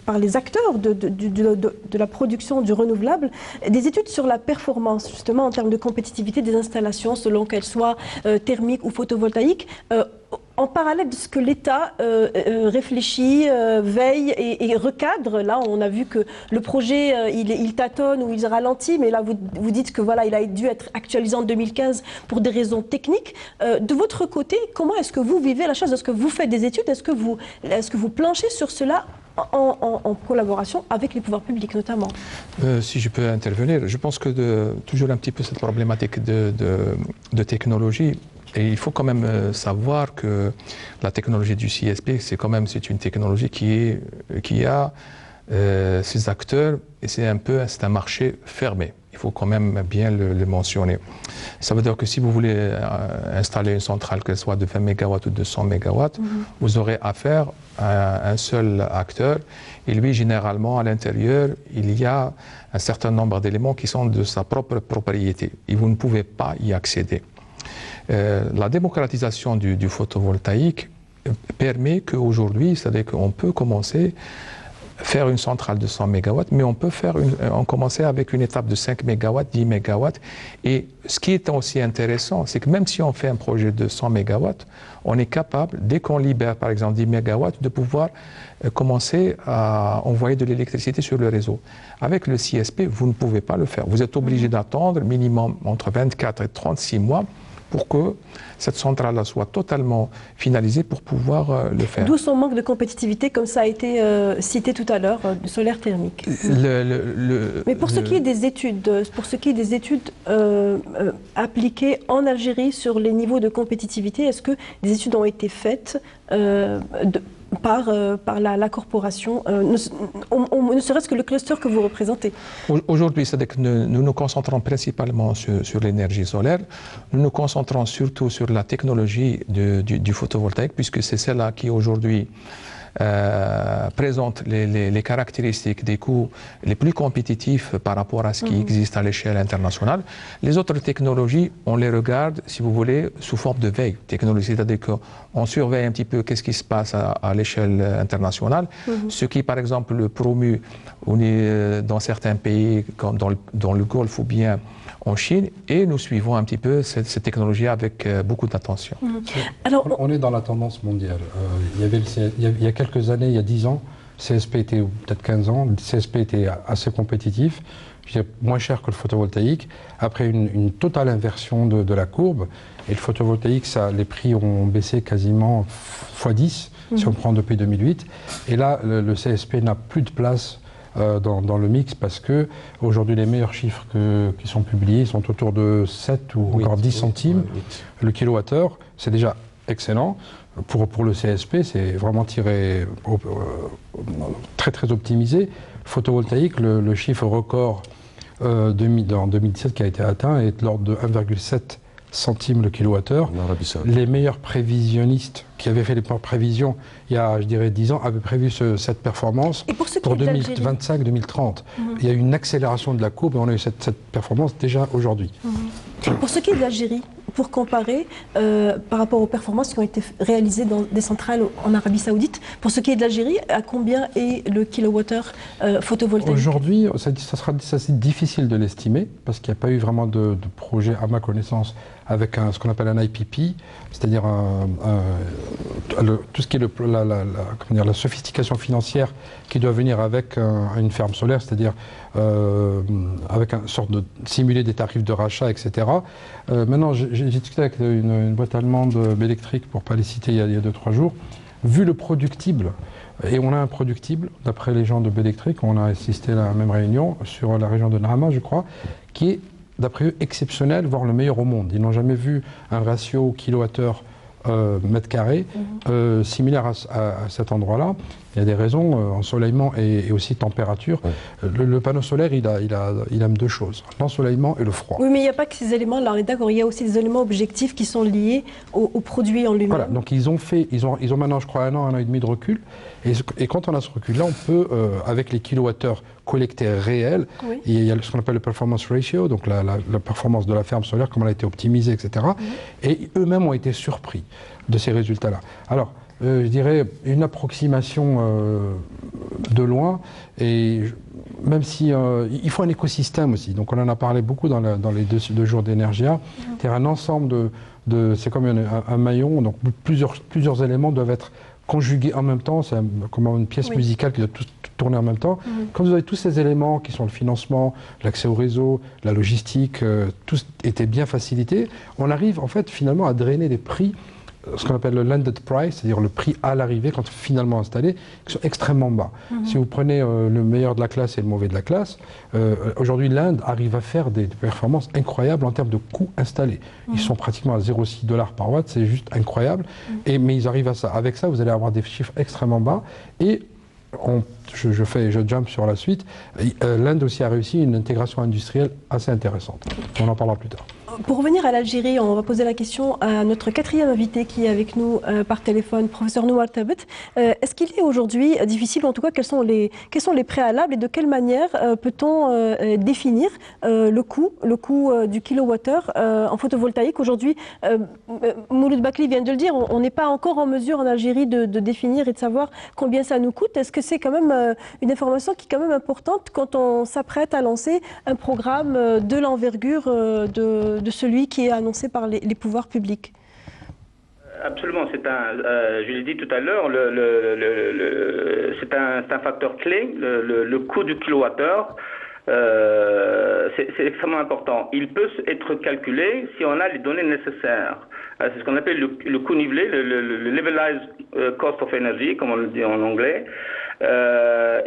par les acteurs de la production du renouvelable, des études sur la performance, justement, en termes de compétitivité des installations, selon qu'elles soient thermiques ou photovoltaïques, en parallèle de ce que l'État réfléchit, veille et recadre? Là, on a vu que le projet, il tâtonne ou il ralentit, mais là, vous dites que voilà, il a dû être actualisé en 2015 pour des raisons techniques. De votre côté, comment est-ce que vous vivez la chose? Est-ce que vous faites des études? Est-ce que vous planchez sur cela en collaboration avec les pouvoirs publics notamment? Si je peux intervenir, je pense que toujours un petit peu cette problématique de technologie, et il faut quand même savoir que la technologie du CSP, c'est une technologie qui a ces acteurs, et c'est un marché fermé. Il faut quand même bien le mentionner. Ça veut dire que si vous voulez installer une centrale, qu'elle soit de 20 MW ou de 100 MW, vous aurez affaire à un seul acteur. Et lui, généralement, à l'intérieur, il y a un certain nombre d'éléments qui sont de sa propre propriété. Et vous ne pouvez pas y accéder. La démocratisation du photovoltaïque permet qu'aujourd'hui, c'est-à-dire qu'on peut commencer faire une centrale de 100 MW, mais on peut commencer avec une étape de 5 MW, 10 MW. Et ce qui est aussi intéressant, c'est que même si on fait un projet de 100 MW, on est capable, dès qu'on libère par exemple 10 MW, de pouvoir commencer à envoyer de l'électricité sur le réseau. Avec le CSP, vous ne pouvez pas le faire. Vous êtes obligé d'attendre minimum entre 24 et 36 mois pour que cette centrale soit totalement finalisée pour pouvoir le faire. D'où son manque de compétitivité, comme ça a été cité tout à l'heure, du solaire thermique. Mais pour ce qui est des études, appliquées en Algérie sur les niveaux de compétitivité, est-ce que des études ont été faites par la corporation, ne serait-ce que le cluster que vous représentez? Aujourd'hui, c'est que nous nous concentrons principalement sur l'énergie solaire. Nous nous concentrons surtout sur la technologie du photovoltaïque, puisque c'est celle-là qui aujourd'hui présente les caractéristiques des coûts les plus compétitifs par rapport à ce qui existe à l'échelle internationale. Les autres technologies, on les regarde, si vous voulez, sous forme de veille technologique, c'est-à-dire qu'on surveille un petit peu qu'est-ce qui se passe à l'échelle internationale, ce qui, par exemple, promu dans certains pays, comme dans le Golfe ou bien en Chine, et nous suivons un petit peu cette technologie avec beaucoup d'attention. Alors, on est dans la tendance mondiale. Il y a quelques années, il y a 10 ans, CSP était, peut-être 15 ans, le CSP était assez compétitif, moins cher que le photovoltaïque. Après une totale inversion de la courbe, et le photovoltaïque, les prix ont baissé quasiment x10, si on prend depuis 2008. Et là, le CSP n'a plus de place dans le mix, parce que aujourd'hui les meilleurs chiffres qui sont publiés sont autour de 7 ou encore 10 centimes le kilowattheure. C'est déjà excellent. Pour le CSP, c'est vraiment tiré très optimisé. Photovoltaïque, le chiffre record en 2017 qui a été atteint est de l'ordre de 1,7 centimes le kilowattheure. Les meilleurs prévisionnistes qui avaient fait les prévisions il y a, je dirais, 10 ans, avaient prévu cette performance pour 2025-2030. Il y a eu une accélération de la courbe et on a eu cette performance déjà aujourd'hui. Pour ce qui est de l'Algérie, pour comparer par rapport aux performances qui ont été réalisées dans des centrales en Arabie Saoudite, pour ce qui est de l'Algérie, à combien est le kilowattheure photovoltaïque? Aujourd'hui, c'est difficile de l'estimer parce qu'il n'y a pas eu vraiment de projet, à ma connaissance, avec ce qu'on appelle un IPP, c'est-à-dire tout ce qui est la sophistication financière qui doit venir avec une ferme solaire, c'est-à-dire avec une sorte de simuler des tarifs de rachat, etc. Maintenant, j'ai discuté avec une boîte allemande Belectric, pour ne pas les citer, il y a 2-3 jours. Vu le productible, et on a un productible, d'après les gens de Belectric, on a assisté à la même réunion sur la région de Nahama, je crois, qui est, d'après eux, exceptionnel, voire le meilleur au monde. Ils n'ont jamais vu un ratio kilowattheure mètre carré similaire à cet endroit-là. Il y a des raisons, ensoleillement et aussi température. Le panneau solaire, il aime deux choses, l'ensoleillement et le froid. Oui, mais il n'y a pas que ces éléments-là, on est d'accord, il y a aussi des éléments objectifs qui sont liés au produit en lui-même. Voilà, donc ils ont maintenant, je crois, un an et demi de recul. Et quand on a ce recul-là, on peut, avec les kilowattheures collectés réels, il y a ce qu'on appelle le performance ratio, donc la performance de la ferme solaire, comment elle a été optimisée, etc. Et eux-mêmes ont été surpris de ces résultats-là. Alors, je dirais une approximation de loin, et même si il faut un écosystème aussi. Donc on en a parlé beaucoup dans les deux jours d'Energia. C'est un ensemble c'est comme un maillon, donc plusieurs éléments doivent être conjugués en même temps. C'est comme une pièce musicale qui doit tout tourner en même temps. Quand vous avez tous ces éléments qui sont le financement, l'accès au réseau, la logistique, tout était bien facilité, on arrive en fait finalement à drainer des prix, ce qu'on appelle le landed price, c'est-à-dire le prix à l'arrivée quand finalement installé, qui sont extrêmement bas. Si vous prenez le meilleur de la classe et le mauvais de la classe, aujourd'hui l'Inde arrive à faire des performances incroyables en termes de coûts installés. Ils sont pratiquement à 0,6 $ par watt, c'est juste incroyable. Mais ils arrivent à ça. Avec ça, vous allez avoir des chiffres extrêmement bas. Et je jump sur la suite. L'Inde aussi a réussi une intégration industrielle assez intéressante. On en parlera plus tard. Pour revenir à l'Algérie, on va poser la question à notre quatrième invité qui est avec nous par téléphone, professeur Nouar Tabet. Est-ce qu'il est aujourd'hui difficile, ou en tout cas quels sont les préalables et de quelle manière peut-on définir le coût du kilowattheure en photovoltaïque? Aujourd'hui, Mouloud Bakli vient de le dire, on n'est pas encore en mesure en Algérie de définir et de savoir combien ça nous coûte. Est-ce que c'est quand même une information qui est quand même importante quand on s'apprête à lancer un programme de l'envergure de celui qui est annoncé par les pouvoirs publics? Absolument, je l'ai dit tout à l'heure, c'est un facteur clé, le coût du kilowattheure. C'est extrêmement important. Il peut être calculé si on a les données nécessaires. C'est ce qu'on appelle le coût nivelé, le levelized cost of energy, comme on le dit en anglais.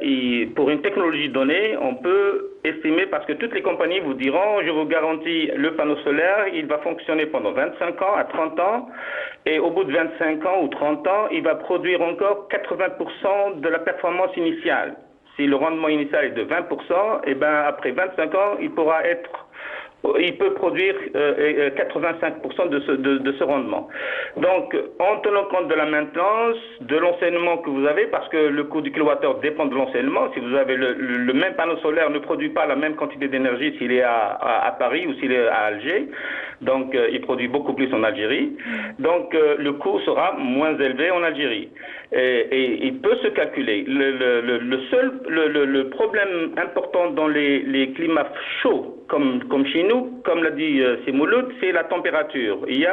Et pour une technologie donnée, on peut estimer, parce que toutes les compagnies vous diront, je vous garantis, le panneau solaire, il va fonctionner pendant 25 ans, à 30 ans, et au bout de 25 ans ou 30 ans, il va produire encore 80% de la performance initiale. Si le rendement initial est de 20%, et ben après 25 ans, il peut produire 85% de ce rendement. Donc, en tenant compte de la maintenance, de l'enseignement que vous avez, parce que le coût du kilowattheure dépend de l'enseignement. Si vous avez le même panneau solaire ne produit pas la même quantité d'énergie s'il est à Paris ou s'il est à Alger. Donc, il produit beaucoup plus en Algérie. Donc, le coût sera moins élevé en Algérie. Et il peut se calculer. Le problème important dans les climats chauds, comme chez nous, comme l'a dit Mouloud, c'est la température. Et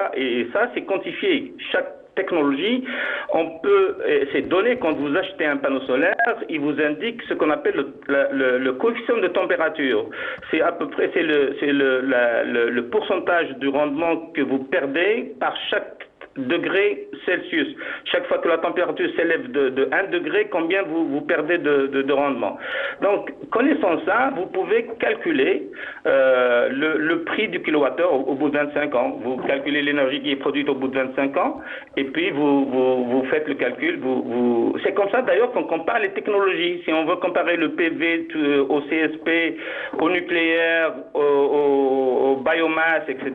ça, c'est quantifié. Chaque technologie, ces données, quand vous achetez un panneau solaire, il vous indique ce qu'on appelle le coefficient de température. C'est à peu près le pourcentage du rendement que vous perdez par chaque degrés Celsius. Chaque fois que la température s'élève de 1 degré, combien vous perdez de rendement. Donc, connaissant ça, vous pouvez calculer le prix du kilowattheure au bout de 25 ans. Vous calculez l'énergie qui est produite au bout de 25 ans, et puis vous faites le calcul. C'est comme ça d'ailleurs qu'on compare les technologies. Si on veut comparer le PV au CSP, au nucléaire, au biomasse, etc.,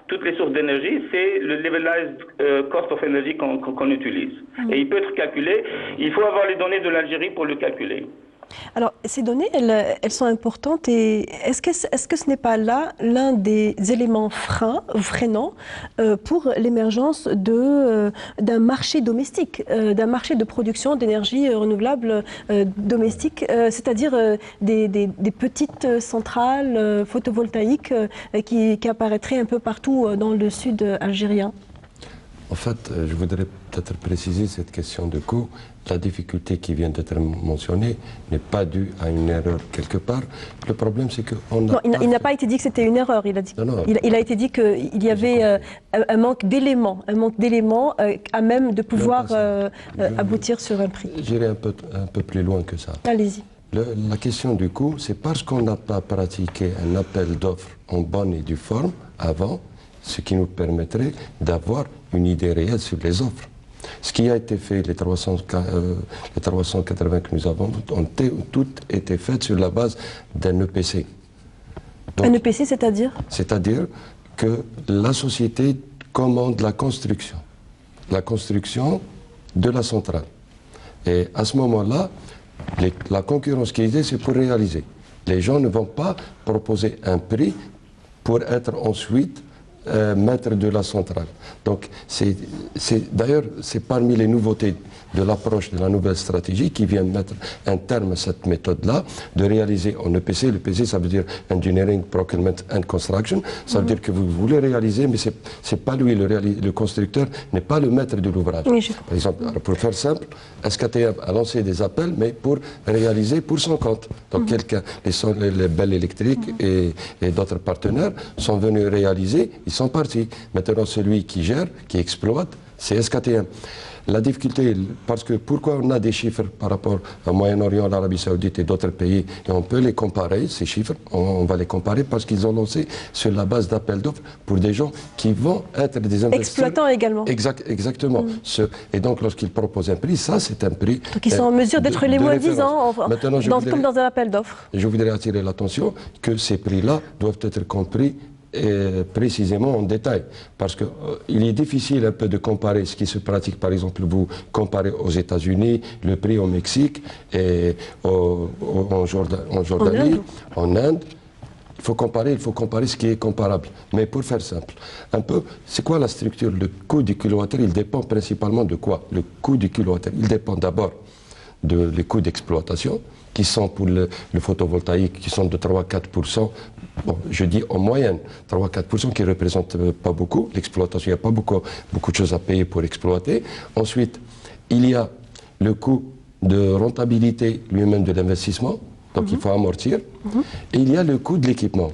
toutes les sources d'énergie, c'est le levelized cost of energy qu'on utilise. Et il peut être calculé. Il faut avoir les données de l'Algérie pour le calculer. Alors, ces données, elles sont importantes. Et est-ce que ce n'est pas là l'un des éléments freinants pour l'émergence d'un marché domestique, d'un marché de production d'énergie renouvelable domestique, c'est-à-dire des petites centrales photovoltaïques qui apparaîtraient un peu partout dans le sud algérien? En fait, je voudrais peut-être préciser cette question de coût. La difficulté qui vient d'être mentionnée n'est pas due à une erreur quelque part. Le problème, c'est qu'on a... Non, il n'a pas été dit que c'était une erreur. Il a été dit qu'il y avait un manque d'éléments à même de pouvoir aboutir sur un prix. J'irai un peu plus loin que ça. Allez-y. La question du coût, c'est parce qu'on n'a pas pratiqué un appel d'offres en bonne et due forme avant, ce qui nous permettrait d'avoir une idée réelle sur les offres. Ce qui a été fait, les 380 que nous avons, ont toutes été faites sur la base d'un EPC. Donc, un EPC, c'est-à-dire? C'est-à-dire que la société commande la construction de la centrale. Et à ce moment-là, la concurrence qui est, c'est pour réaliser. Les gens ne vont pas proposer un prix pour être ensuite maître de la centrale. Donc, d'ailleurs, c'est parmi les nouveautés de l'approche de la nouvelle stratégie qui vient mettre un terme à cette méthode-là, de réaliser en EPC. L'EPC, ça veut dire Engineering, Procurement and Construction. Ça veut dire que vous voulez réaliser, mais c'est pas lui, le constructeur n'est pas le maître de l'ouvrage. Oui, par exemple, pour faire simple, SKTM a lancé des appels, mais pour réaliser pour son compte. Donc, les Bell électriques et d'autres partenaires sont venus réaliser, ils sont partis. Maintenant, celui qui gère, qui exploite, c'est SKTM. La difficulté, parce que pourquoi on a des chiffres par rapport au Moyen-Orient, l'Arabie Saoudite et d'autres pays, et on peut les comparer, ces chiffres, on va les comparer parce qu'ils ont lancé sur la base d'appels d'offres pour des gens qui vont être des investisseurs. Exploitants également. Exactement. Et donc lorsqu'ils proposent un prix, ça c'est un prix. Donc ils sont en mesure d'être les moins-disants comme dans un appel d'offres. Je voudrais attirer l'attention que ces prix-là doivent être compris précisément en détail, parce qu'il est difficile un peu de comparer ce qui se pratique, par exemple, vous comparez aux États-Unis, le prix au Mexique et en Jordanie, en Inde. Il faut comparer ce qui est comparable. Mais pour faire simple, un peu, c'est quoi la structure? Le coût du kilowattheure, il dépend principalement de quoi? Le coût du kilowattheure, il dépend d'abord des coûts d'exploitation, qui sont pour le photovoltaïque, qui sont de 3-4%. Bon, je dis en moyenne, 3-4% qui ne représentent pas beaucoup. L'exploitation, il n'y a pas beaucoup de choses à payer pour exploiter. Ensuite, il y a le coût de rentabilité lui-même de l'investissement, donc il faut amortir. Et il y a le coût de l'équipement.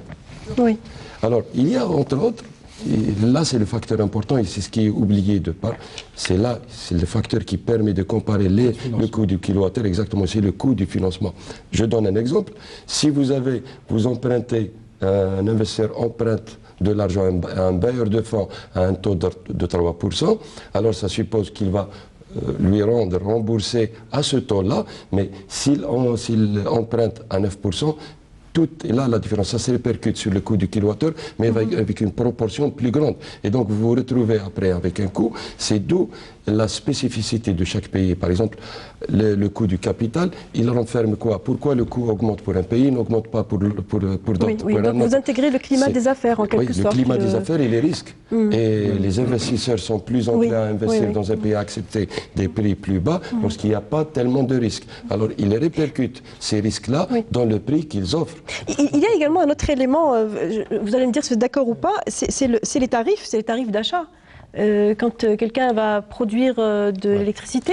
Oui. Alors, il y a entre autres, et là c'est le facteur important et c'est ce qui est oublié de part, c'est le facteur qui permet de comparer le coût du kilowattheure, exactement, c'est le coût du financement. Je donne un exemple. Si vous empruntez, un investisseur emprunte de l'argent à un bailleur de fonds à un taux de 3%, alors ça suppose qu'il va lui rembourser à ce taux-là, mais s'il emprunte à 9%, et là, la différence, ça se répercute sur le coût du kilowattheure, mais avec une proportion plus grande. Et donc, vous vous retrouvez après avec un coût. C'est d'où la spécificité de chaque pays. Par exemple, le coût du capital, il renferme quoi? Pourquoi le coût augmente pour un pays, n'augmente pas pour d'autres? Oui, donc vous intégrez le climat des affaires, en quelque sorte. Le climat des affaires et les risques. Et les investisseurs sont plus enclins à investir dans un pays, à accepter des prix plus bas, lorsqu'il n'y a pas tellement de risques. Alors, ils répercutent ces risques-là dans le prix qu'ils offrent. Il y a également un autre élément, vous allez me dire si vous êtes d'accord ou pas, c'est les tarifs d'achat. Quand quelqu'un va produire de l'électricité,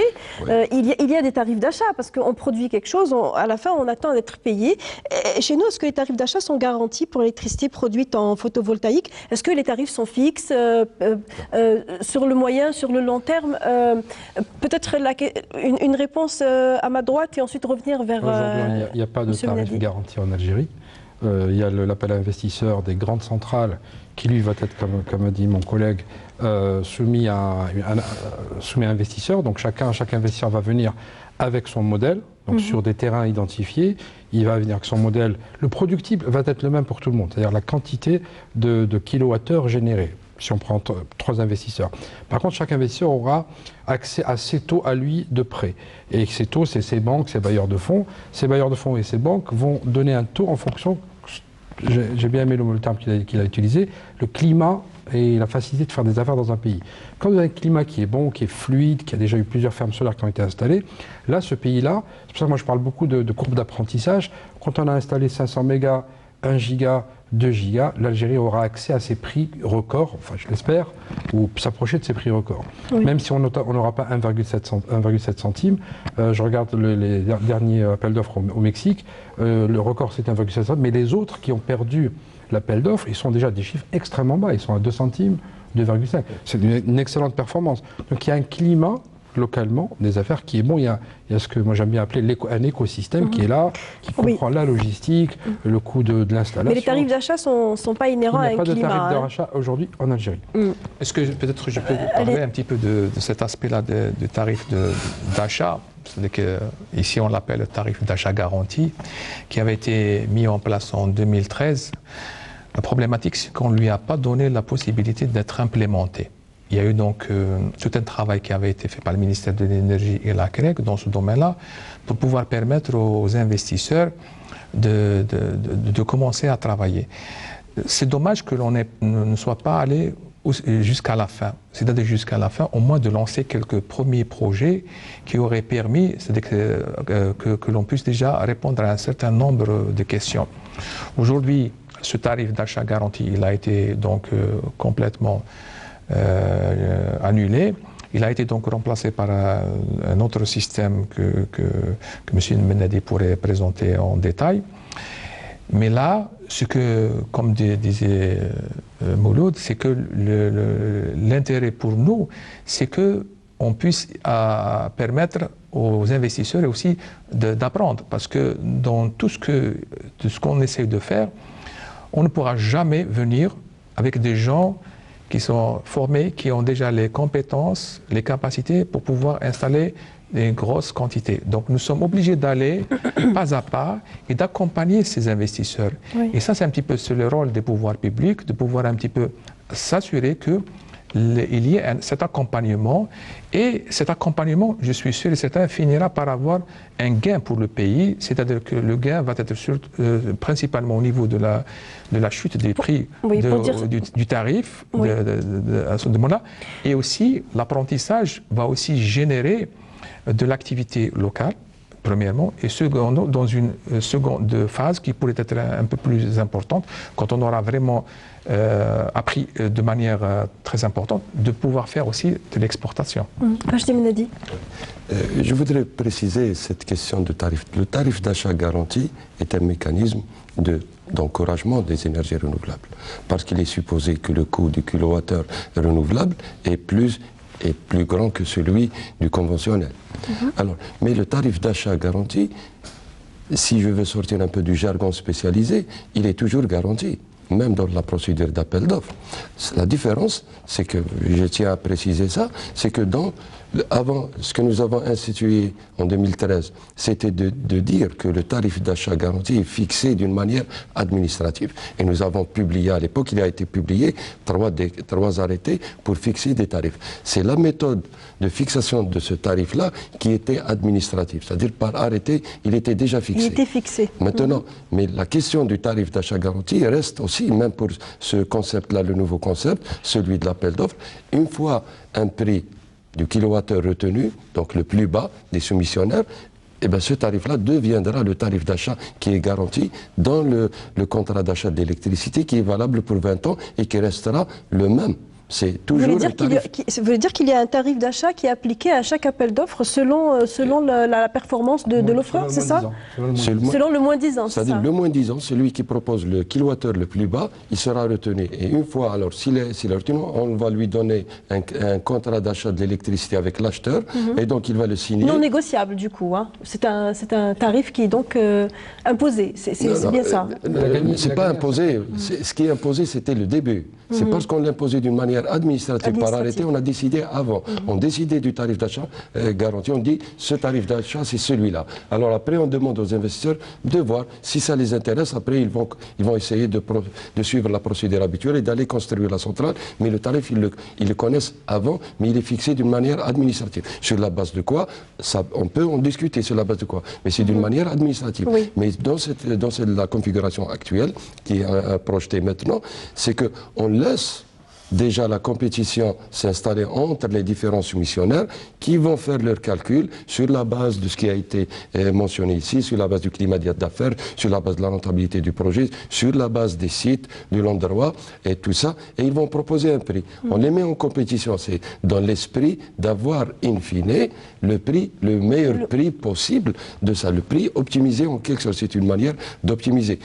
il y a des tarifs d'achat parce qu'on produit quelque chose, à la fin on attend d'être payé. Et chez nous, est-ce que les tarifs d'achat sont garantis pour l'électricité produite en photovoltaïque? Est-ce que les tarifs sont fixes sur le moyen, sur le long terme? Peut-être une réponse à ma droite et ensuite revenir vers... Aujourd'hui, il n'y a pas de tarif garanti en Algérie. Il y a l'appel à investisseurs des grandes centrales qui, lui, va être, comme a dit mon collègue, soumis à investisseurs. Donc chaque investisseur va venir avec son modèle, donc sur des terrains identifiés. Il va venir avec son modèle. Le productible va être le même pour tout le monde, c'est-à-dire la quantité de kilowattheures générés, si on prend 3 investisseurs. Par contre, chaque investisseur aura accès à ses taux à lui de prêt. Et ces taux, c'est ses banques, ses bailleurs de fonds. Ces bailleurs de fonds et ces banques vont donner un taux en fonction, j'ai bien aimé le terme qu'il a utilisé, le climat et la facilité de faire des affaires dans un pays. Quand vous avez un climat qui est bon, qui est fluide, qui a déjà eu plusieurs fermes solaires qui ont été installées, là, ce pays-là, c'est pour ça que moi je parle beaucoup de courbes d'apprentissage. Quand on a installé 500 mégas, 1 giga, 2 gigas, l'Algérie aura accès à ces prix records, enfin je l'espère, ou s'approcher de ces prix records. Oui. Même si on n'aura pas 1,7 centimes, je regarde les derniers appels d'offres au Mexique, le record c'est 1,7 centimes, mais les autres qui ont perdu l'appel d'offres, ils sont déjà à des chiffres extrêmement bas, ils sont à 2 centimes, 2,5. C'est une excellente performance. Donc il y a un climat localement des affaires qui est bon. Il y a ce que moi j'aime bien appeler un écosystème qui est là, qui comprend la logistique, le coût de l'installation. Mais les tarifs d'achat ne sont pas inhérents à un climat. Il n'y a pas de tarifs d'achat aujourd'hui en Algérie. Est-ce que peut-être je peux parler un petit peu de cet aspect-là de tarifs d'achat? Ici on l'appelle le tarif d'achat garanti, qui avait été mis en place en 2013. La problématique, c'est qu'on ne lui a pas donné la possibilité d'être implémenté. Il y a eu donc tout un travail qui avait été fait par le ministère de l'Énergie et la CREG dans ce domaine-là pour pouvoir permettre aux investisseurs de commencer à travailler. C'est dommage que l'on ne soit pas allé jusqu'à la fin, c'est-à-dire jusqu'à la fin, au moins de lancer quelques premiers projets qui auraient permis que l'on puisse déjà répondre à un certain nombre de questions. Aujourd'hui, ce tarif d'achat garanti, il a été donc complètement annulé. Il a été donc remplacé par un autre système que M. Menadi pourrait présenter en détail. Mais là, comme disait Mouloud, c'est que l'intérêt pour nous, c'est qu'on on puisse permettre aux investisseurs aussi d'apprendre. Parce que dans tout ce qu'on essaie de faire, on ne pourra jamais venir avec des gens qui sont formés, qui ont déjà les compétences, les capacités pour pouvoir installer des grosses quantités. Donc nous sommes obligés d'aller pas à pas et d'accompagner ces investisseurs. Oui. Et ça, c'est un petit peu le rôle des pouvoirs publics, de pouvoir un petit peu s'assurer qu'il y ait cet accompagnement. Et cet accompagnement, je suis sûr et certain, finira par avoir un gain pour le pays, c'est-à-dire que le gain va être principalement au niveau de la chute des prix du tarif à ce moment-là. Et aussi, l'apprentissage va aussi générer de l'activité locale, premièrement, et secondo, dans une seconde phase qui pourrait être un peu plus importante, quand on aura vraiment appris de manière très importante, de pouvoir faire aussi de l'exportation. Je voudrais préciser cette question de tarif. Le tarif d'achat garanti est un mécanisme d'encouragement des énergies renouvelables, parce qu'il est supposé que le coût du kilowattheure renouvelable est plus grand que celui du conventionnel. Alors, mais le tarif d'achat garanti, si je veux sortir un peu du jargon spécialisé, il est toujours garanti, même dans la procédure d'appel d'offres. La différence, c'est que, je tiens à préciser ça, c'est que avant, ce que nous avons institué en 2013, c'était de dire que le tarif d'achat garanti est fixé d'une manière administrative. Et nous avons publié, à l'époque, il a été publié 3 arrêtés pour fixer des tarifs. C'est la méthode de fixation de ce tarif-là qui était administrative. C'est-à-dire, par arrêté, il était déjà fixé. Il était fixé. Maintenant, mais la question du tarif d'achat garanti reste aussi, même pour ce concept-là, le nouveau concept, celui de l'appel d'offres, une fois un prix du kilowattheure retenu, donc le plus bas des soumissionnaires, eh bien ce tarif-là deviendra le tarif d'achat qui est garanti dans le contrat d'achat d'électricité qui est valable pour 20 ans et qui restera le même. C'est toujours vous voulez dire qu'il y a un tarif d'achat qui est appliqué à chaque appel d'offres selon la performance de l'offreur, c'est ça? Selon le moins 10 ans. C'est-à-dire le moins 10 ans, celui qui propose le kilowattheure le plus bas, il sera retenu. Et une fois, alors, s'il est retenu, on va lui donner un contrat d'achat de l'électricité avec l'acheteur, et donc il va le signer. Non négociable, du coup. Hein. C'est un tarif qui est donc imposé. C'est bien ça. C'est pas imposé. Ce qui est imposé, c'était le début. C'est parce qu'on l'imposait d'une manière administrative par arrêté, on a décidé avant. On décidait du tarif d'achat garanti, on dit ce tarif d'achat c'est celui-là. Alors après on demande aux investisseurs de voir si ça les intéresse. Après ils vont essayer de suivre la procédure habituelle et d'aller construire la centrale. Mais le tarif ils le connaissent avant, mais il est fixé d'une manière administrative. Sur la base de quoi on peut en discuter sur la base de quoi, mais c'est d'une manière administrative. Oui. Mais dans la configuration actuelle qui est projetée maintenant, c'est qu'on laisse déjà la compétition s'installer entre les différents soumissionnaires qui vont faire leurs calculs sur la base de ce qui a été mentionné ici, sur la base du climat d'affaires, sur la base de la rentabilité du projet, sur la base des sites, de l'endroit et tout ça, et ils vont proposer un prix. On les met en compétition, c'est dans l'esprit d'avoir in fine le meilleur prix possible de ça, le prix optimisé en quelque sorte, c'est une manière d'optimiser.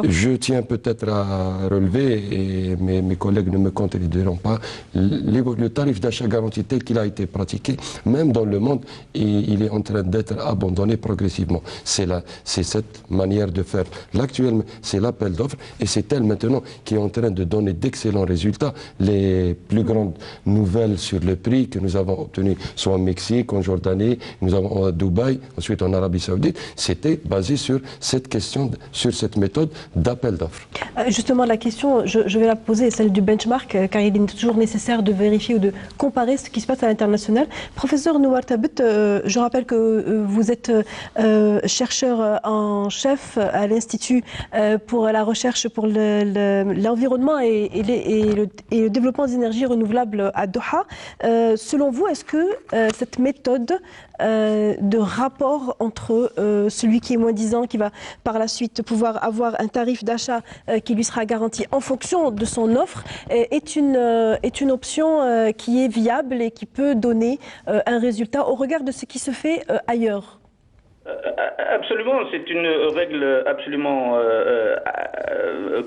Je tiens peut-être à relever, et mes collègues ne me contrediront pas, le tarif d'achat garanti tel qu'il a été pratiqué, même dans le monde, il est en train d'être abandonné progressivement. C'est cette manière de faire. L'actuel, c'est l'appel d'offres, et c'est elle maintenant qui est en train de donner d'excellents résultats. Les plus grandes nouvelles sur le prix que nous avons obtenues, soit au Mexique, en Jordanie, nous avons à Dubaï, ensuite en Arabie Saoudite, c'était basé sur cette question, sur cette méthode d'appel d'offres. Justement, la question, je vais la poser, celle du benchmark, car il est toujours nécessaire de vérifier ou de comparer ce qui se passe à l'international. Professeur Nouar Tabet, je rappelle que vous êtes chercheur en chef à l'Institut pour la recherche pour l'environnement et le développement des énergies renouvelables à Doha. Selon vous, est-ce que cette méthode de rapport entre celui qui est moins 10 ans, qui va par la suite pouvoir avoir un tarif d'achat qui lui sera garanti en fonction de son offre, est une option qui est viable et qui peut donner un résultat au regard de ce qui se fait ailleurs? Absolument, c'est une règle absolument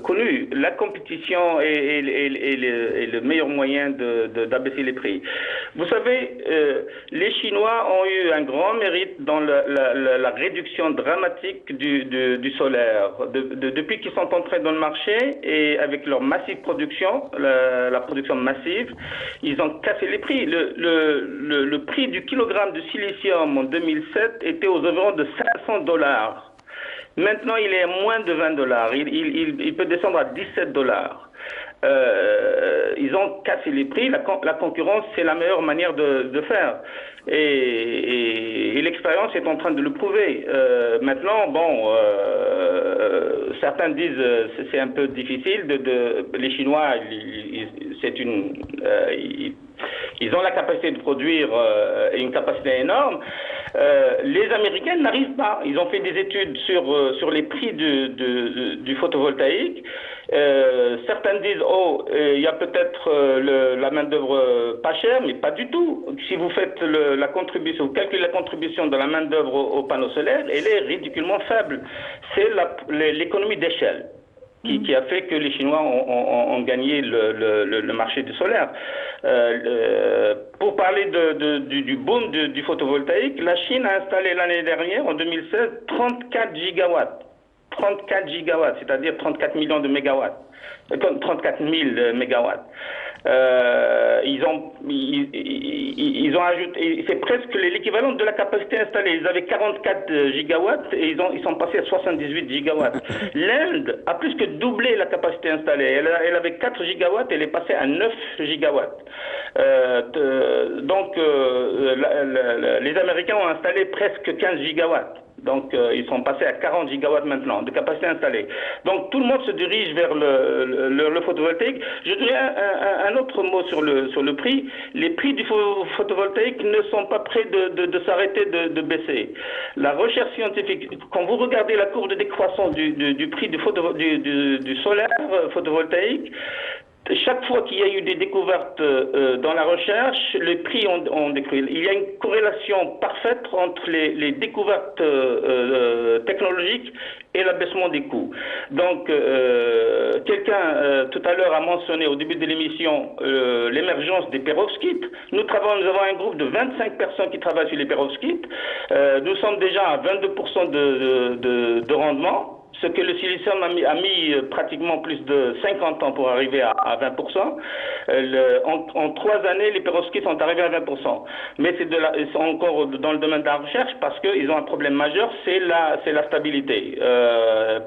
connue. La compétition est le meilleur moyen d'abaisser les prix. Vous savez, les Chinois ont eu un grand mérite dans la réduction dramatique du solaire. Depuis qu'ils sont entrés dans le marché et avec leur massive production, la production massive, ils ont cassé les prix. Le prix du kilogramme de silicium en 2007 était aux environs de $500. Maintenant, il est à moins de $20. Il peut descendre à $17. Ils ont cassé les prix. La concurrence, c'est la meilleure manière de faire. Et l'expérience est en train de le prouver. Maintenant, bon, certains disent c'est un peu difficile. Les Chinois, ils ont la capacité de produire une capacité énorme. Les Américains n'arrivent pas. Ils ont fait des études sur les prix du photovoltaïque. Certains disent il y a peut-être la main d'œuvre pas chère, mais pas du tout. Si vous faites la contribution, vous calculez la contribution de la main d'œuvre au panneau solaire, elle est ridiculement faible. C'est l'économie d'échelle qui a fait que les Chinois ont gagné le marché du solaire. Pour parler du boom du photovoltaïque, la Chine a installé l'année dernière, en 2016, 34 gigawatts. 34 gigawatts, c'est-à-dire 34 millions de mégawatts. 34 000 mégawatts. Ils ont ajouté, c'est presque l'équivalent de la capacité installée. Ils avaient 44 gigawatts et ils sont passés à 78 gigawatts. L'Inde a plus que doublé la capacité installée. Elle avait 4 gigawatts, elle est passée à 9 gigawatts. Donc, les Américains ont installé presque 15 gigawatts. Donc, ils sont passés à 40 gigawatts maintenant de capacité installée. Donc, tout le monde se dirige vers le photovoltaïque. Je dirais un autre mot sur le prix. Les prix du photovoltaïque ne sont pas prêts de s'arrêter de baisser. La recherche scientifique, quand vous regardez la courbe de décroissance du prix du solaire photovoltaïque, chaque fois qu'il y a eu des découvertes dans la recherche, les prix ont décru. Il y a une corrélation parfaite entre les découvertes technologiques et l'abaissement des coûts. Donc, quelqu'un tout à l'heure a mentionné au début de l'émission l'émergence des perovskites. Nous avons un groupe de 25 personnes qui travaillent sur les perovskites. Nous sommes déjà à 22% de rendement. Ce que le silicium a mis pratiquement plus de 50 ans pour arriver à 20%. En 3 années, les perovskites sont arrivés à 20%. Mais ils sont encore dans le domaine de la recherche parce qu'ils ont un problème majeur, c'est la stabilité.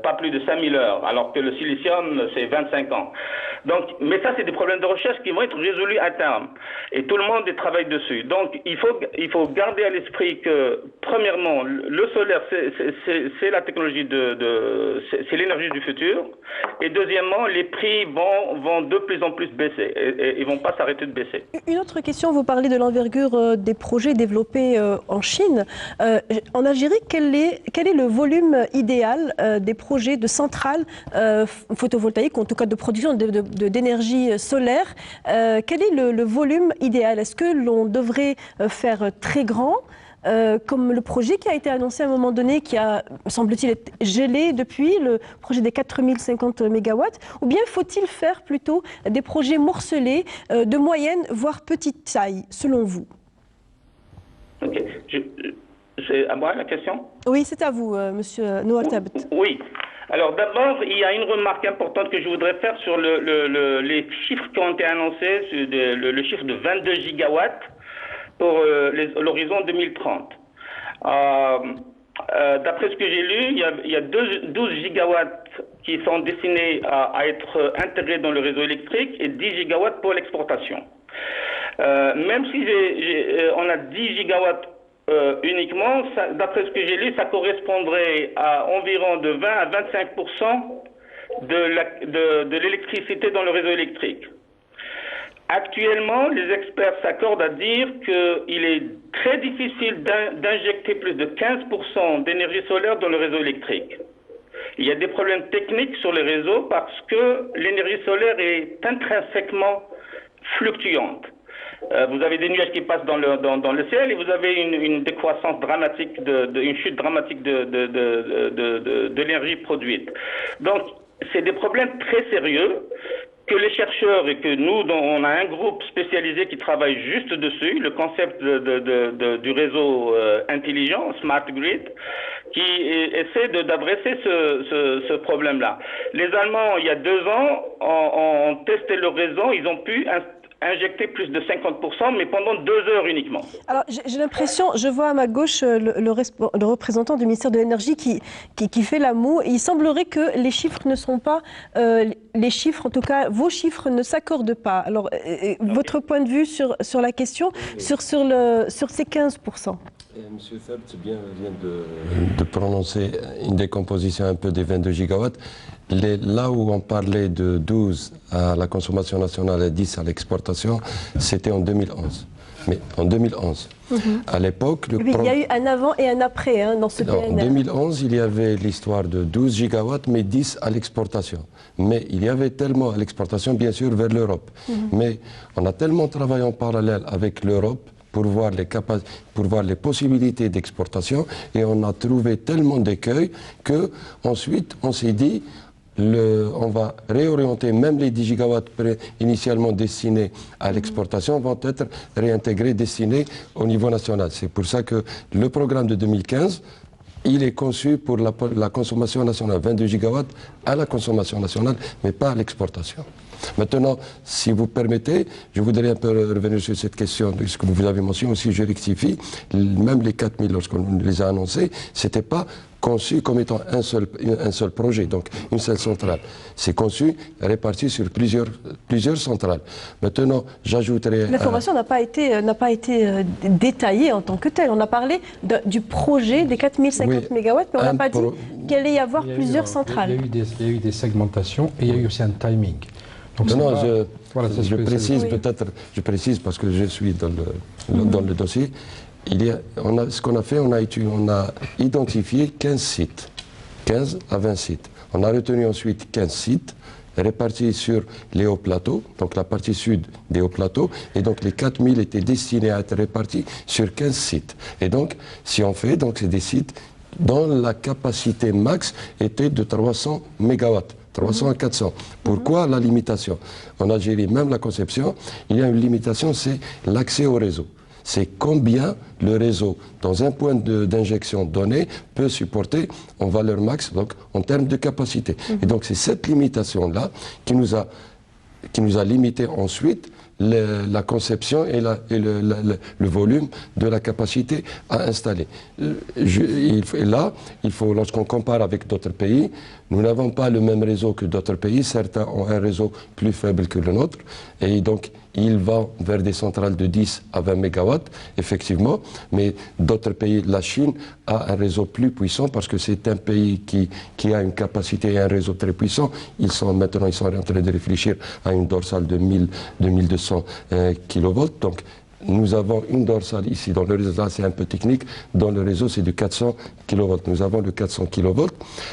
Pas plus de 5000 heures, alors que le silicium, c'est 25 ans. Donc, mais ça, c'est des problèmes de recherche qui vont être résolus à terme. Et tout le monde travaille dessus. Donc, il faut garder à l'esprit que, premièrement, le solaire, c'est la technologie c'est l'énergie du futur. Et deuxièmement, les prix vont de plus en plus baisser. Et ils ne vont pas s'arrêter de baisser. Une autre question, vous parlez de l'envergure des projets développés en Chine. En Algérie, quel est le volume idéal des projets de centrales photovoltaïques, en tout cas de production d'énergie solaire? Quel est le volume idéal? Est-ce que l'on devrait faire très grand comme le projet qui a été annoncé à un moment donné, qui a, semble-t-il, été gelé depuis, le projet des 4050 MW, ou bien faut-il faire plutôt des projets morcelés de moyenne, voire petite taille, selon vous? Ok. C'est à moi la question? Oui, c'est à vous, monsieur Nour Tabt. Oui. Alors d'abord, il y a une remarque importante que je voudrais faire sur les chiffres qui ont été annoncés, le chiffre de 22 gigawatts pour l'horizon 2030. D'après ce que j'ai lu, il y a 12 gigawatts qui sont destinés à être intégrés dans le réseau électrique et 10 gigawatts pour l'exportation. Même si on a 10 gigawatts uniquement, d'après ce que j'ai lu, ça correspondrait à environ de 20 à 25% de l'électricité dans le réseau électrique. Actuellement, les experts s'accordent à dire qu'il est très difficile d'injecter plus de 15% d'énergie solaire dans le réseau électrique. Il y a des problèmes techniques sur les réseaux parce que l'énergie solaire est intrinsèquement fluctuante. Vous avez des nuages qui passent dans le ciel et vous avez une décroissance dramatique, une chute dramatique de l'énergie produite. Donc, c'est des problèmes très sérieux que les chercheurs et que nous, on a un groupe spécialisé qui travaille juste dessus, le concept du réseau intelligent, Smart Grid, qui essaie d'adresser ce problème-là. Les Allemands, il y a 2 ans, ont testé le réseau, ils ont pu injecter plus de 50%, mais pendant 2 heures uniquement. Alors, j'ai l'impression, je vois à ma gauche le représentant du ministère de l'Énergie qui fait la moue. Il semblerait que les chiffres ne sont pas... les chiffres, en tout cas, vos chiffres ne s'accordent pas. Alors, votre point de vue sur la question, sur ces 15%. Monsieur Feltz vient de prononcer une décomposition un peu des 22 gigawatts. Là où on parlait de 12 à la consommation nationale et 10 à l'exportation, c'était en 2011. Mais en 2011. À l'époque... Il y a eu un avant et un après dans ce PNR. En 2011, il y avait l'histoire de 12 gigawatts, mais 10 à l'exportation. Mais il y avait tellement à l'exportation, bien sûr, vers l'Europe. Mais on a tellement travaillé en parallèle avec l'Europe pour voir les possibilités d'exportation et on a trouvé tellement d'écueils qu'ensuite on s'est dit on va réorienter même les 10 gigawatts initialement destinés à l'exportation vont être réintégrés, destinés au niveau national. C'est pour ça que le programme de 2015, il est conçu pour la consommation nationale, 22 gigawatts à la consommation nationale, mais pas à l'exportation. Maintenant, si vous permettez, je voudrais un peu revenir sur cette question de ce que vous avez mentionné aussi, je rectifie. Même les 4000, lorsqu'on les a annoncés, ce n'était pas conçu comme étant un seul projet, donc une seule centrale. C'est conçu, réparti sur plusieurs centrales. Maintenant, j'ajouterai... L'information n'a pas été détaillée en tant que telle. On a parlé du projet des 4050 mégawatts, mais on n'a pas dit qu'il allait y avoir plusieurs centrales. Il y a eu des segmentations et il y a eu aussi un timing. Donc je précise parce que je suis dans le dossier. Ce qu'on a fait, on a identifié 15 sites, 15 à 20 sites. On a retenu ensuite 15 sites répartis sur les hauts plateaux, donc la partie sud des hauts plateaux, et donc les 4000 étaient destinés à être répartis sur 15 sites. Et donc, si on fait, donc c'est des sites dont la capacité max était de 300 mégawatts. 300 à 400. Pourquoi la limitation? En Algérie, même la conception, il y a une limitation, c'est l'accès au réseau. C'est combien le réseau, dans un point d'injection donné, peut supporter en valeur max, donc en termes de capacité. Et donc c'est cette limitation-là qui nous a limité ensuite la conception et le volume de la capacité à installer. Là, lorsqu'on compare avec d'autres pays, nous n'avons pas le même réseau que d'autres pays. Certains ont un réseau plus faible que le nôtre. Et donc, il va vers des centrales de 10 à 20 mégawatts, effectivement. Mais d'autres pays, la Chine a un réseau plus puissant parce que c'est un pays qui a une capacité et un réseau très puissant. Maintenant, ils sont en train de réfléchir à une dorsale de 1200 kV. Donc, nous avons une dorsale ici dans le réseau, là c'est un peu technique, dans le réseau c'est de 400 kV. Nous avons le 400 kV.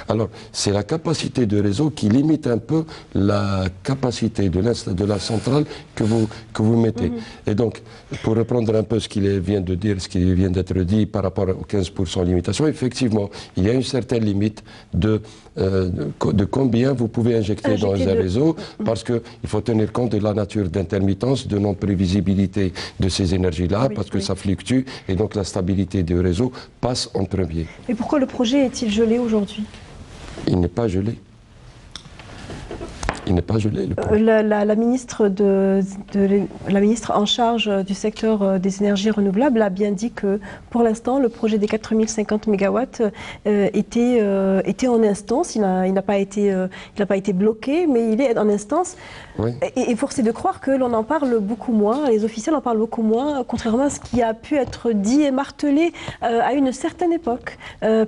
Alors c'est la capacité de réseau qui limite un peu la capacité de la centrale que vous mettez. Et donc, pour reprendre un peu ce qu'il vient de dire, ce qui vient d'être dit par rapport aux 15% limitation, effectivement, il y a une certaine limite de combien vous pouvez injecter dans un réseau, parce qu'il faut tenir compte de la nature d'intermittence, de non-prévisibilité de ces énergies-là, parce que ça fluctue, et donc la stabilité du réseau passe en premier. Et pourquoi le projet est-il gelé aujourd'hui? Il n'est pas gelé. Il n'est pas gelé. La ministre en charge du secteur des énergies renouvelables a bien dit que pour l'instant le projet des 4050 mégawatts était en instance. Il n'a pas été bloqué, mais il est en instance. Oui. Et force est de croire que l'on en parle beaucoup moins, les officiels en parlent beaucoup moins, contrairement à ce qui a pu être dit et martelé à une certaine époque,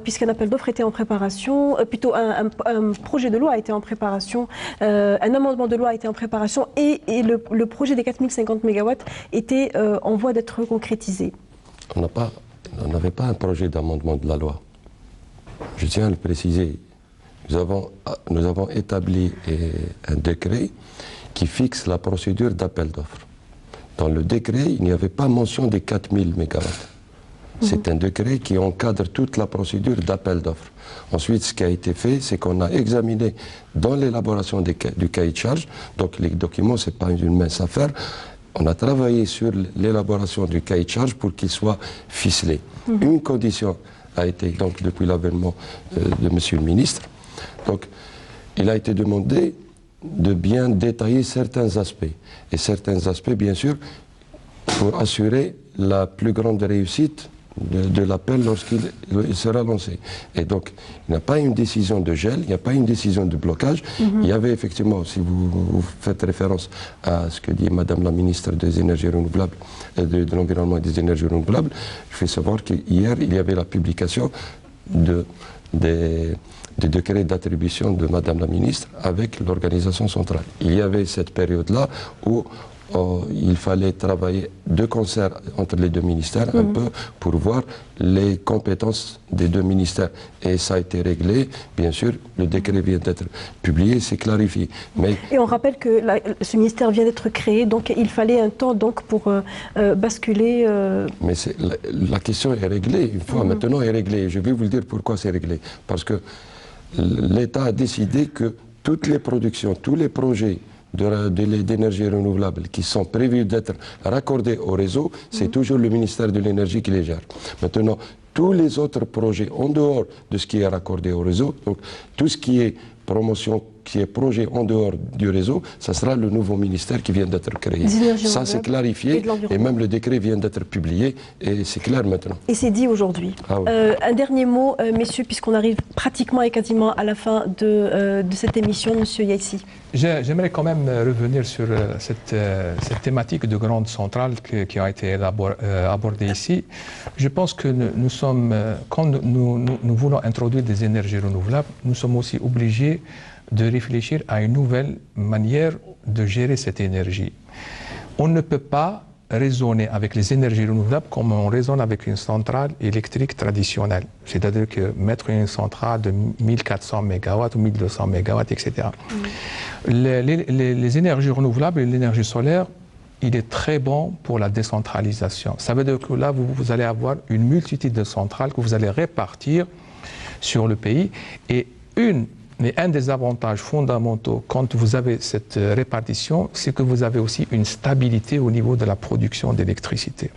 puisqu'un appel d'offres était en préparation, plutôt un projet de loi a été en préparation, un amendement de loi a été en préparation et le projet des 4050 mégawatts était en voie d'être concrétisé. On n'avait pas un projet d'amendement de la loi. Je tiens à le préciser. Nous avons établi un décret qui fixe la procédure d'appel d'offres. Dans le décret, il n'y avait pas mention des 4000 MW. C'est un décret qui encadre toute la procédure d'appel d'offres. Ensuite, ce qui a été fait, c'est qu'on a examiné dans l'élaboration du cahier de charge, donc les documents, ce n'est pas une mince affaire, on a travaillé sur l'élaboration du cahier de charge pour qu'il soit ficelé. Une condition a été, donc depuis l'avènement de Monsieur le ministre, donc il a été demandé de bien détailler certains aspects. Et certains aspects, bien sûr, pour assurer la plus grande réussite de l'appel lorsqu'il sera lancé. Et donc, il n'y a pas une décision de gel, il n'y a pas une décision de blocage. Il y avait effectivement, si vous faites référence à ce que dit Madame la ministre des Énergies renouvelables, de l'Environnement et des Énergies renouvelables, je fais savoir qu'hier, il y avait la publication des décrets d'attribution de Madame la ministre avec l'organisation centrale. Il y avait cette période-là où il fallait travailler de concert entre les deux ministères un peu pour voir les compétences des deux ministères. Et ça a été réglé. Bien sûr, le décret vient d'être publié, c'est clarifié. Mais et on rappelle que ce ministère vient d'être créé, donc il fallait un temps donc, pour basculer... Mais la question est réglée, une fois maintenant est réglée. Je vais vous le dire pourquoi c'est réglé. Parce que l'État a décidé que toutes les productions, tous les projets d'énergie renouvelable qui sont prévus d'être raccordés au réseau, c'est toujours le ministère de l'énergie qui les gère. Maintenant, tous les autres projets en dehors de ce qui est raccordé au réseau, donc tout ce qui est promotion, qui est projet en dehors du réseau, ça sera le nouveau ministère qui vient d'être créé. Ça, c'est clarifié et même le décret vient d'être publié et c'est clair maintenant. Et c'est dit aujourd'hui. Ah oui. Un dernier mot, messieurs, puisqu'on arrive pratiquement et quasiment à la fin de cette émission, monsieur Yaissi. J'aimerais quand même revenir sur cette thématique de grande centrale qui a été abordée ici. Je pense que nous sommes, quand nous voulons introduire des énergies renouvelables, nous sommes aussi obligés de réfléchir à une nouvelle manière de gérer cette énergie. On ne peut pas raisonner avec les énergies renouvelables comme on raisonne avec une centrale électrique traditionnelle. C'est-à-dire que mettre une centrale de 1400 MW ou 1200 MW, etc. Les énergies renouvelables et l'énergie solaire, il est très bon pour la décentralisation. Ça veut dire que là, vous allez avoir une multitude de centrales que vous allez répartir sur le pays. Et un des avantages fondamentaux quand vous avez cette répartition, c'est que vous avez aussi une stabilité au niveau de la production d'électricité.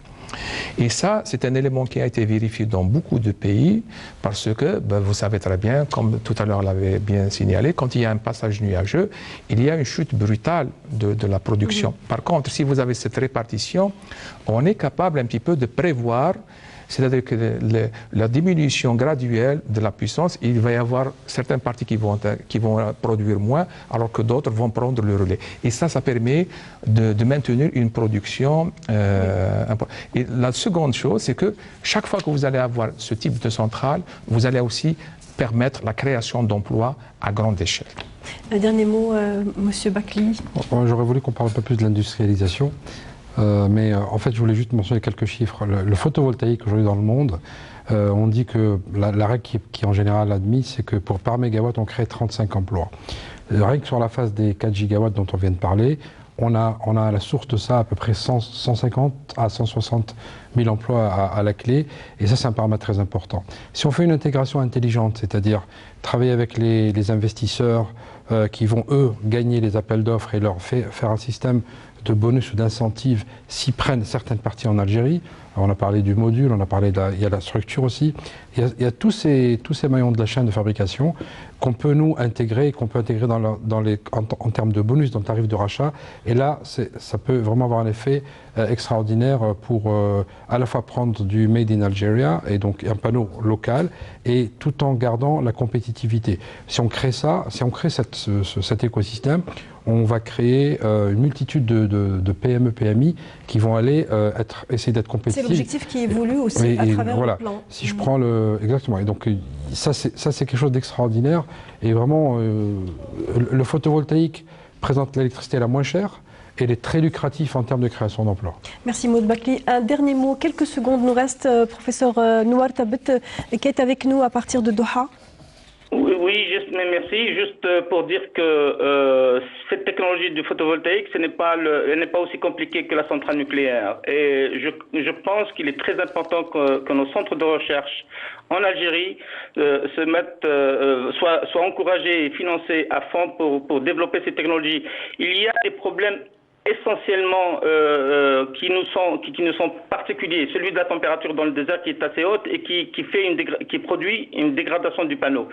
Et ça, c'est un élément qui a été vérifié dans beaucoup de pays parce que, vous savez très bien, comme tout à l'heure l'avait bien signalé, quand il y a un passage nuageux, il y a une chute brutale de la production. Par contre, si vous avez cette répartition, on est capable un petit peu de prévoir. C'est-à-dire que la diminution graduelle de la puissance, il va y avoir certaines parties qui vont produire moins, alors que d'autres vont prendre le relais. Et ça permet de maintenir une production. Et la seconde chose, c'est que chaque fois que vous allez avoir ce type de centrale, vous allez aussi permettre la création d'emplois à grande échelle. Un dernier mot, Monsieur Bakli. J'aurais voulu qu'on parle un peu plus de l'industrialisation. Mais en fait, je voulais juste mentionner quelques chiffres. Le photovoltaïque aujourd'hui dans le monde, on dit que la règle qui est en général admise, c'est que par mégawatt, on crée 35 emplois. Rien que sur la phase des 4 gigawatts dont on vient de parler, on a à la source de ça à peu près 150 à 160 000 emplois à la clé, et ça c'est un paramètre très important. Si on fait une intégration intelligente, c'est-à-dire travailler avec les investisseurs qui vont eux gagner les appels d'offres et leur faire un système de bonus ou d'incentives s'ils prennent certaines parties en Algérie. Alors on a parlé du module, on a parlé il y a la structure aussi. Il y a tous ces maillons de la chaîne de fabrication qu'on peut nous intégrer, qu'on peut intégrer en termes de bonus dans le tarif de rachat. Et là, ça peut vraiment avoir un effet extraordinaire pour à la fois prendre du Made in Algeria et donc un panneau local et tout en gardant la compétitivité. Si on crée ça, si on crée cet écosystème, on va créer une multitude de PME, PMI qui vont aller essayer d'être compétitifs. C'est l'objectif qui évolue aussi à travers le plan. Si je prends exactement. Et donc ça c'est quelque chose d'extraordinaire. Et vraiment, le photovoltaïque présente l'électricité la moins chère. Et elle est très lucratif en termes de création d'emplois. Merci Maud Bakli. Un dernier mot, quelques secondes nous reste. Professeur Nouar Tabet, qui est avec nous à partir de Doha. Oui, juste merci. Juste pour dire que cette technologie du photovoltaïque, elle n'est pas aussi compliquée que la centrale nucléaire. Et je pense qu'il est très important que nos centres de recherche en Algérie soient encouragés et financés à fond pour développer ces technologies. Il y a des problèmes essentiellement qui nous sont particuliers, celui de la température dans le désert qui est assez haute et qui produit une dégradation du panneau.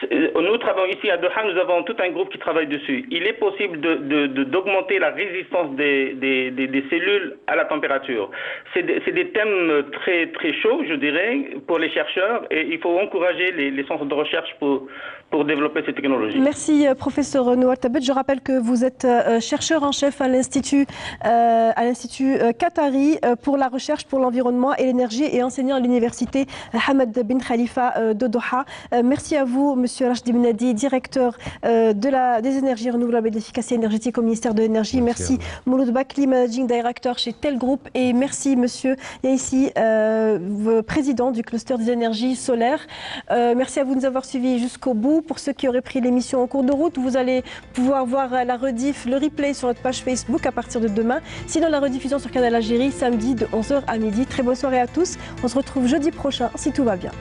Nous travaillons ici à Doha, nous avons tout un groupe qui travaille dessus. Il est possible d'augmenter la résistance des cellules à la température. C'est des thèmes très très chauds, je dirais, pour les chercheurs, et il faut encourager les centres de recherche pour développer ces technologies. Merci professeur Noual Tabet. Je rappelle que vous êtes chercheur en chef à l'Institut Qatari pour la recherche pour l'environnement et l'énergie et enseignant à l'université Hamad bin Khalifa de Doha. Merci à vous, monsieur Rachdi Benadi, directeur des énergies renouvelables et de l'efficacité énergétique au ministère de l'énergie. Merci Mouloud Bakli, managing director chez Tel Group, et merci monsieur Yaissi, président du cluster des énergies solaires. Merci à vous de nous avoir suivis jusqu'au bout. Pour ceux qui auraient pris l'émission en cours de route, vous allez pouvoir voir la rediff, le replay sur notre page Facebook à partir de demain. Sinon, la rediffusion sur Canal Algérie samedi de 11h à midi. Très bonne soirée à tous. On se retrouve jeudi prochain si tout va bien.